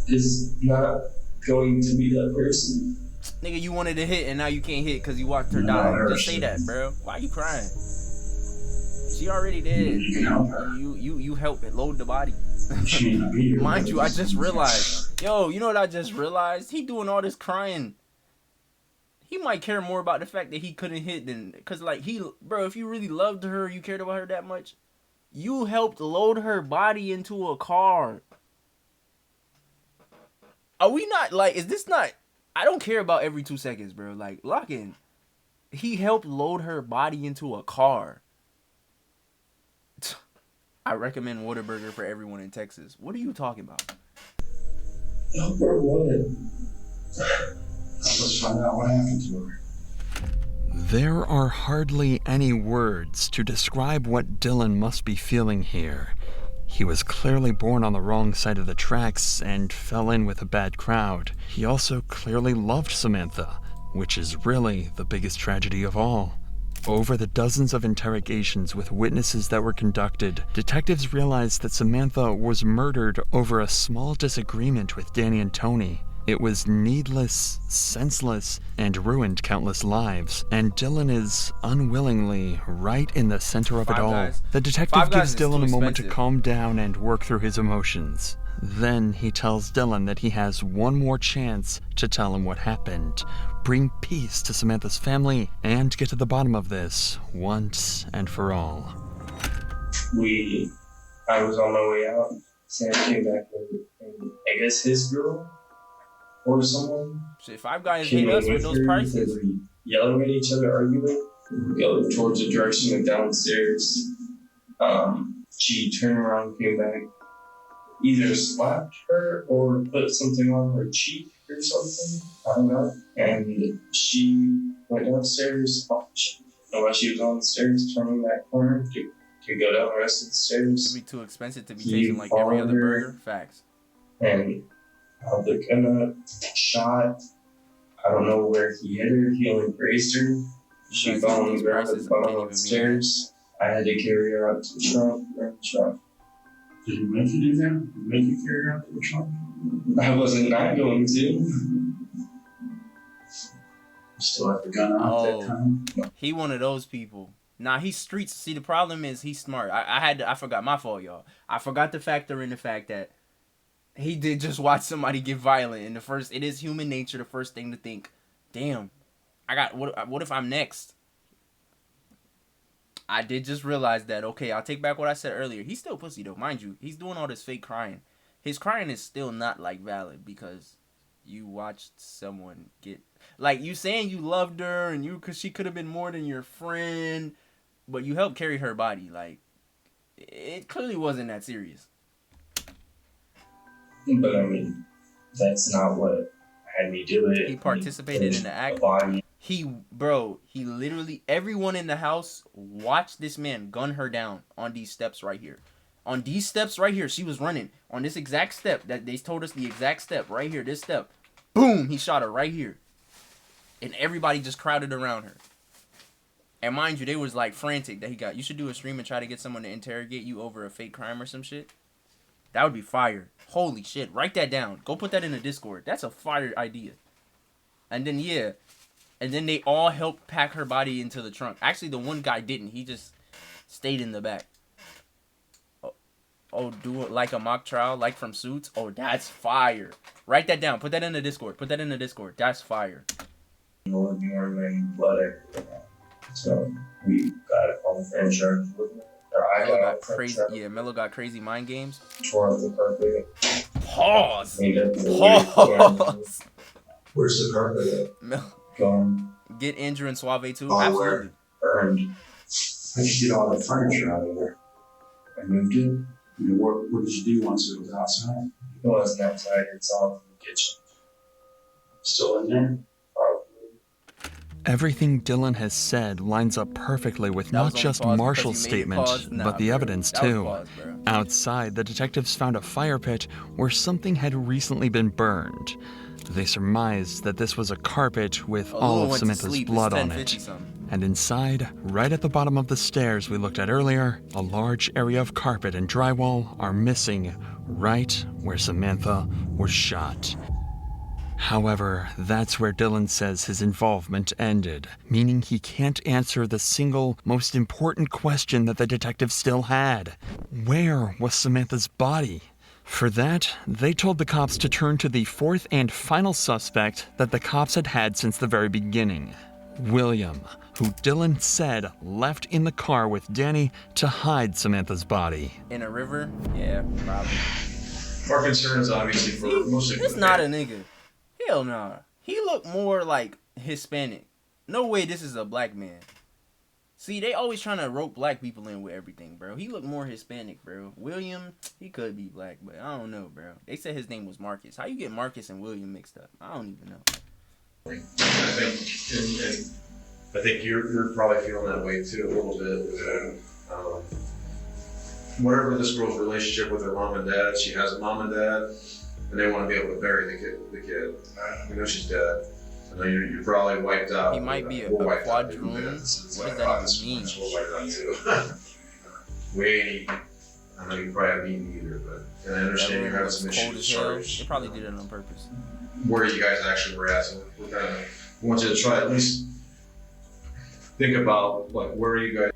is not going to be that person. Nigga, you wanted to hit and now you can't hit because you watched her die. Just say that, bro. Why are you crying? She already did. You can help her. You help it load the body. She may not be here. Mind you, I just realized. Yo, you know what I just realized? He doing all this crying. He might care more about the fact that he couldn't hit than... Because, like, bro, if you really loved her, you cared about her that much, you helped load her body into a car. Are we not, like, is this not... I don't care about every 2 seconds, bro. Like, lock in. He helped load her body into a car. I recommend Whataburger for everyone in Texas. What are you talking about? Help her what? Let's find out what happened to her. There are hardly any words to describe what Dylan must be feeling here. He was clearly born on the wrong side of the tracks and fell in with a bad crowd. He also clearly loved Samantha, which is really the biggest tragedy of all. Over the dozens of interrogations with witnesses that were conducted, detectives realized that Samantha was murdered over a small disagreement with Danny and Tony. It was needless, senseless, and ruined countless lives, and Dylan is unwillingly right in the center of it all. The detective gives Dylan a moment to calm down and work through his emotions. Then he tells Dylan that he has one more chance to tell him what happened, bring peace to Samantha's family, and get to the bottom of this once and for all. I was on my way out. Sam came back with, I guess, his girl or someone. Shit, Five Guys hate us with those prices. They were yelling at each other, arguing. Go towards the direction of downstairs. She turned around, came back, either slapped her or put something on her cheek or something. I don't know. And she went downstairs. While she was on the stairs, turning that corner to go down the rest of the stairs. It'd be too expensive to be tasting like every other burger. Facts. And the gunner shot. I don't know where he hit her. He only grazed her. She fell on the ground at the bottom of the stairs. I had to carry her out to the trunk. Did you make you do that? Did you make you carry her out to the trunk? I wasn't not going to. You still have the gun out that time? He one of those people. Nah, he's streets. See, the problem is he's smart. I forgot. My fault, y'all. I forgot to factor in the fact that he did just watch somebody get violent. And it is human nature, the first thing to think, damn, what if I'm next? I did just realize that, okay, I'll take back what I said earlier. He's still pussy, though. Mind you, he's doing all this fake crying. His crying is still not, like, valid because you watched someone get... Like, you saying you loved her and because she could have been more than your friend, but you helped carry her body. Like, it clearly wasn't that serious. But, I mean, that's not what had me do it. He participated in the act. He literally, everyone in the house watched this man gun her down on these steps right here. On these steps right here, she was running. On this exact step, that they told us the exact step, right here, this step. Boom, he shot her right here. And everybody just crowded around her. And mind you, they was like frantic that you should do a stream and try to get someone to interrogate you over a fake crime or some shit. That would be fire. Holy shit, write that down. Go put that in the Discord. That's a fire idea. And then, yeah. And then they all helped pack her body into the trunk. Actually, the one guy didn't. He just stayed in the back. Oh, do it like a mock trial, like from Suits? Oh, that's fire. Write that down. Put that in the Discord. That's fire. More than blood everywhere. So we got a phone friend charge with me. Melo got crazy. Yeah, Melo got crazy mind games. Tore up the carpet. Pause. Where's the carpet at? Gone. Get Andrew and Suave too? Oh, absolutely. Earned. How'd you get all the furniture out of there? I moved it. What did you do once it was outside? It wasn't outside. It's all in the kitchen. Still in there? Probably. Everything Dylan has said lines up perfectly with That was not only just pause because Marshall's you made it statement, pause? Nah, but the bro. evidence That was too. pause, bro. Outside, the detectives found a fire pit where something had recently been burned. They surmised that this was a carpet with Oh, all Lua of went to Samantha's sleep. It's blood on 10:50 it. something. And inside, right at the bottom of the stairs we looked at earlier, a large area of carpet and drywall are missing right where Samantha was shot. However, that's where Dylan says his involvement ended, meaning he can't answer the single most important question that the detective still had. Where was Samantha's body? For that, they told the cops to turn to the fourth and final suspect that the cops had had since the very beginning, William, who Dylan said left in the car with Danny to hide Samantha's body. In a river? Yeah, probably. Our concern is obviously for mostly. It's not a nigga. Hell nah. He looked more like Hispanic. No way this is a black man. See, they always trying to rope black people in with everything, bro. He looked more Hispanic, bro. William, he could be black, but I don't know, bro. They said his name was Marcus. How you get Marcus and William mixed up? I don't even know. I think you're probably feeling that way too a little bit. Whatever this girl's relationship with her mom and dad, she has a mom and dad, and they want to be able to bury the kid. We know she's dead. I know you're probably wiped out. He might be a quadroon. What does that even mean? We're wiped out too. I know you probably haven't eaten either, but and I understand you're having some issues with shortage. They probably did it on purpose. Where you guys actually were at, so we want you to try at least think about like where are you guys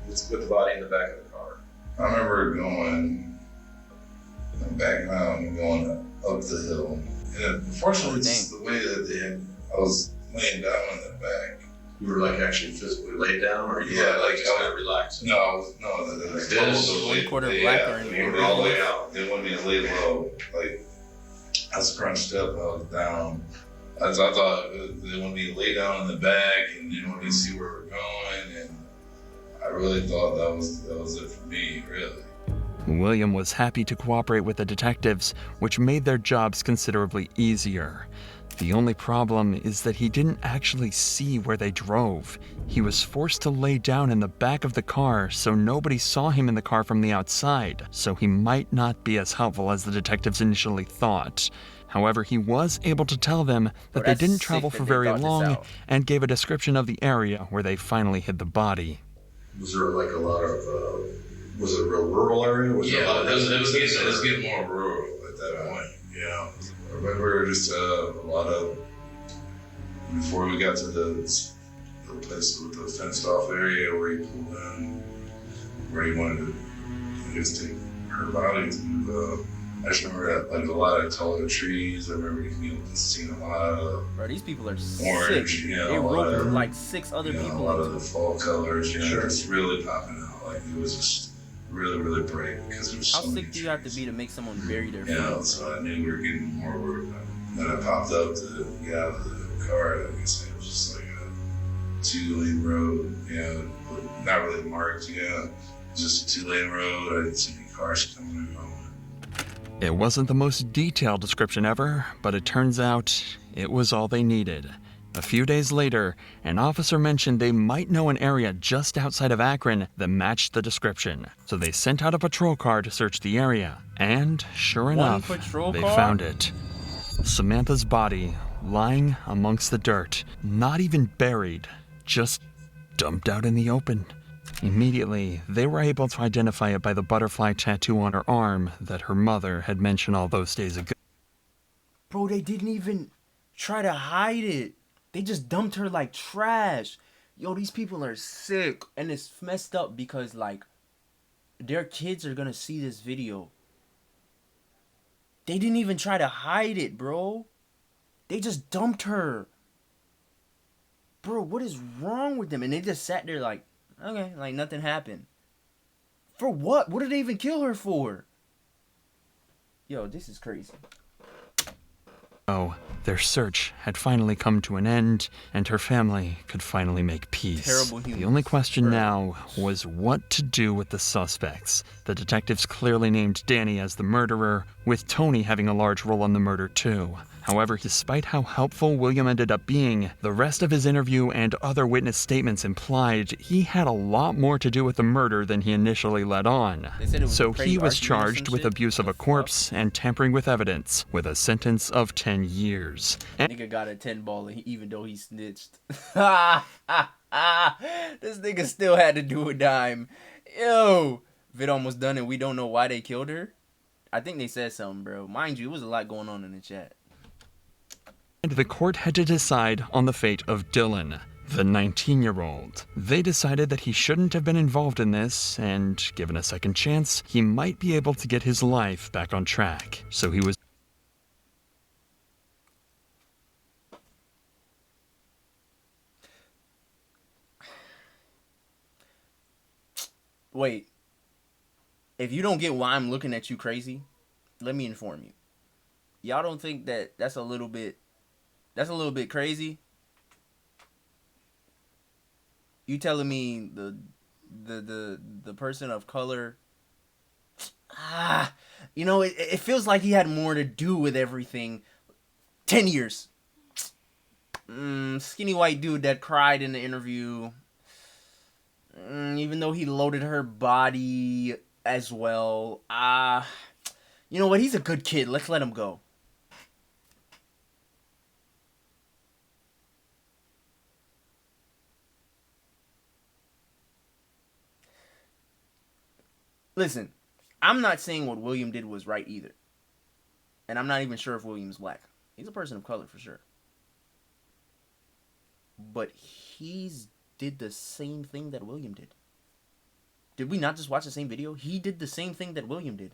with the body in the back of the car. I remember going back around and going up the hill. And unfortunately, it's the way that they had, I was laying down in the back. You were like actually physically laid down, or you yeah, were like just kind of relaxed? No, I was like this. They were all the way out. They wanted me to lay low. Like I was crunched up, I was down. I thought they wanted me to lay down in the back, and they wanted me to see where we're going. And I really thought that was it for me, really. William was happy to cooperate with the detectives, which made their jobs considerably easier. The only problem is that he didn't actually see where they drove. He was forced to lay down in the back of the car so nobody saw him in the car from the outside, so he might not be as helpful as the detectives initially thought. However, he was able to tell them that they didn't travel for very long and gave a description of the area where they finally hid the body. Was there like a lot of, was it a real rural area? Was Yeah, there a lot of it was getting more rural at that point. Yeah, I remember just a lot of, before we got to the place with the fenced off area where he pulled in, where he wanted to, I guess, take her body to, I just remember that, like a lot of taller trees. I remember seeing a lot of these people are orange, sick. you know, They a lot roped of, like 6 other people. A lot of the fall colors, you know, it's really popping out. Like it was just really, really bright because there was How so many sick do you have to be to make someone bury their yeah, food? so I knew we were getting more work. Then I popped up to get out of the car. I guess it was just like a 2-lane road, you know, not really marked, you know, just a 2-lane road. I didn't see any cars coming and going. It wasn't the most detailed description ever, but it turns out it was all they needed. A few days later, an officer mentioned they might know an area just outside of Akron that matched the description. So they sent out a patrol car to search the area. And sure enough, they found it. Samantha's body lying amongst the dirt, not even buried, just dumped out in the open. Immediately, they were able to identify it by the butterfly tattoo on her arm that her mother had mentioned all those days ago. Bro, they didn't even try to hide it. They just dumped her like trash. Yo, these people are sick. And it's messed up because, like, their kids are gonna see this video. They didn't even try to hide it, bro. They just dumped her. Bro, what is wrong with them? And they just sat there like, okay, like nothing happened. For what? What did they even kill her for? Yo, this is crazy. Oh, their search had finally come to an end, and her family could finally make peace. Terrible humans. The only question now was what to do with the suspects. The detectives clearly named Danny as the murderer, with Tony having a large role in the murder too. However, despite how helpful William ended up being, the rest of his interview and other witness statements implied he had a lot more to do with the murder than he initially let on. So he was charged with abuse of a corpse and tampering with evidence, with a sentence of 10 years. Nigga got a 10 baller even though he snitched. This nigga still had to do a dime. Yo, Vid almost done and we don't know why they killed her. I think they said something, bro. Mind you, it was a lot going on in the chat. And the court had to decide on the fate of Dylan, the 19-year-old. They decided that he shouldn't have been involved in this, and given a second chance, he might be able to get his life back on track. So he was Wait. If you don't get why I'm looking at you crazy, let me inform you. Y'all don't think that that's a little bit crazy? You telling me the person of color, you know, it feels like he had more to do with everything. 10 years. Skinny white dude that cried in the interview. Even though he loaded her body as well. You know what? He's a good kid. Let's let him go. Listen, I'm not saying what William did was right either. And I'm not even sure if William's black. He's a person of color for sure. But he's did the same thing that William did. Did we not just watch the same video? He did the same thing that William did.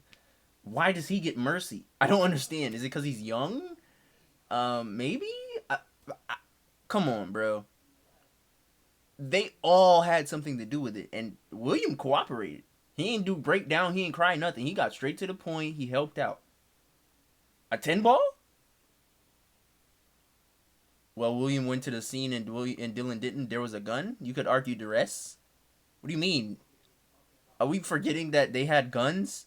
Why does he get mercy? I don't understand. Is it because he's young? Maybe? Come on, bro. They all had something to do with it. And William cooperated. He ain't do breakdown. He ain't cry nothing. He got straight to the point. He helped out. A 10 ball? Well, William went to the scene and Dylan didn't. There was a gun. You could argue duress. What do you mean? Are we forgetting that they had guns?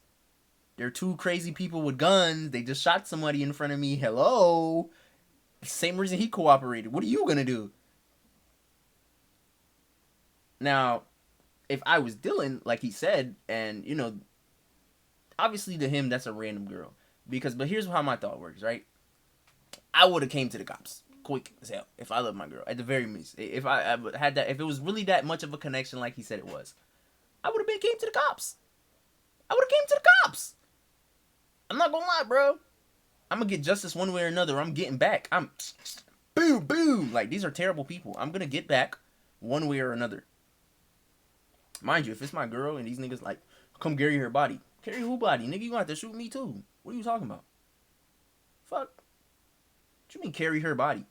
They're two crazy people with guns. They just shot somebody in front of me. Hello? Same reason he cooperated. What are you gonna do? Now, if I was Dylan, like he said, and, you know, obviously to him, that's a random girl. But here's how my thought works, right? I would have came to the cops. Quick as hell. If I love my girl. At the very least. If I had that, if it was really that much of a connection like he said it was, I would have came to the cops. I would have came to the cops. I'm not gonna lie, bro. I'm gonna get justice one way or another. I'm getting back. I'm boom, boom. Like, these are terrible people. I'm gonna get back one way or another. Mind you, if it's my girl and these niggas like, come carry her body. Carry who body? Nigga, you gonna have to shoot me too. What are you talking about? Fuck. What you mean carry her body?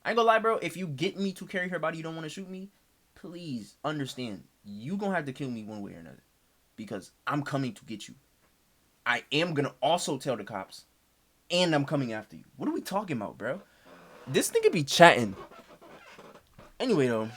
I ain't gonna lie, bro. If you get me to carry her body, you don't want to shoot me, please understand. You gonna have to kill me one way or another. Because I'm coming to get you. I am gonna also tell the cops. And I'm coming after you. What are we talking about, bro? This nigga be chatting. Anyway, though.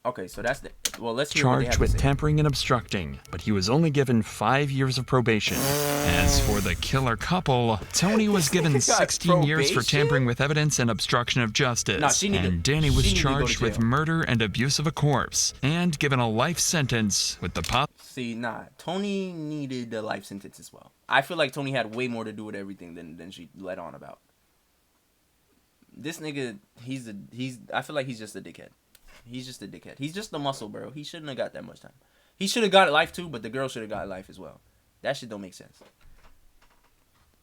Okay, so that's the... Well, let's hear what they have charged to with say. tampering and obstructing, but he was only given 5 years of probation. As for the killer couple, Tony was given 16 years for tampering with evidence and obstruction of justice, and Danny was charged with murder and abuse of a corpse, and given a life sentence with the See, nah, Tony needed a life sentence as well. I feel like Tony had way more to do with everything than she let on about. This nigga, I feel like he's just a dickhead. He's just a dickhead. He's just the muscle, bro. He shouldn't have got that much time. He should have got life too, but the girl should have got life as well. That shit don't make sense.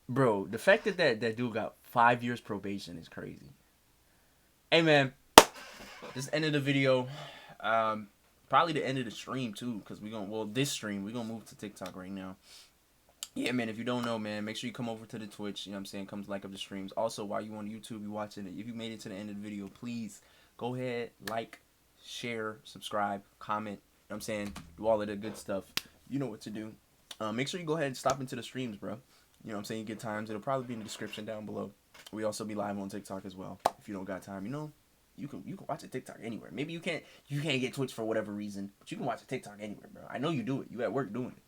Bro, the fact that that dude got 5 years probation is crazy. Hey, man. This is the end of the video. Probably the end of the stream, too. Because this stream, we're going to move to TikTok right now. Yeah, man, if you don't know, man, make sure you come over to the Twitch. You know what I'm saying? Come like up the streams. Also, while you on YouTube, you watching it. If you made it to the end of the video, please go ahead, like, share, subscribe, comment. You know what I'm saying? Do all of the good stuff. You know what to do. Make sure you go ahead and stop into the streams, bro. You know what I'm saying? You get times. It'll probably be in the description down below. We also be live on TikTok as well. If you don't got time, you know, you can watch a TikTok anywhere. Maybe you can't get Twitch for whatever reason, but you can watch a TikTok anywhere, bro. I know you do it. You at work doing it.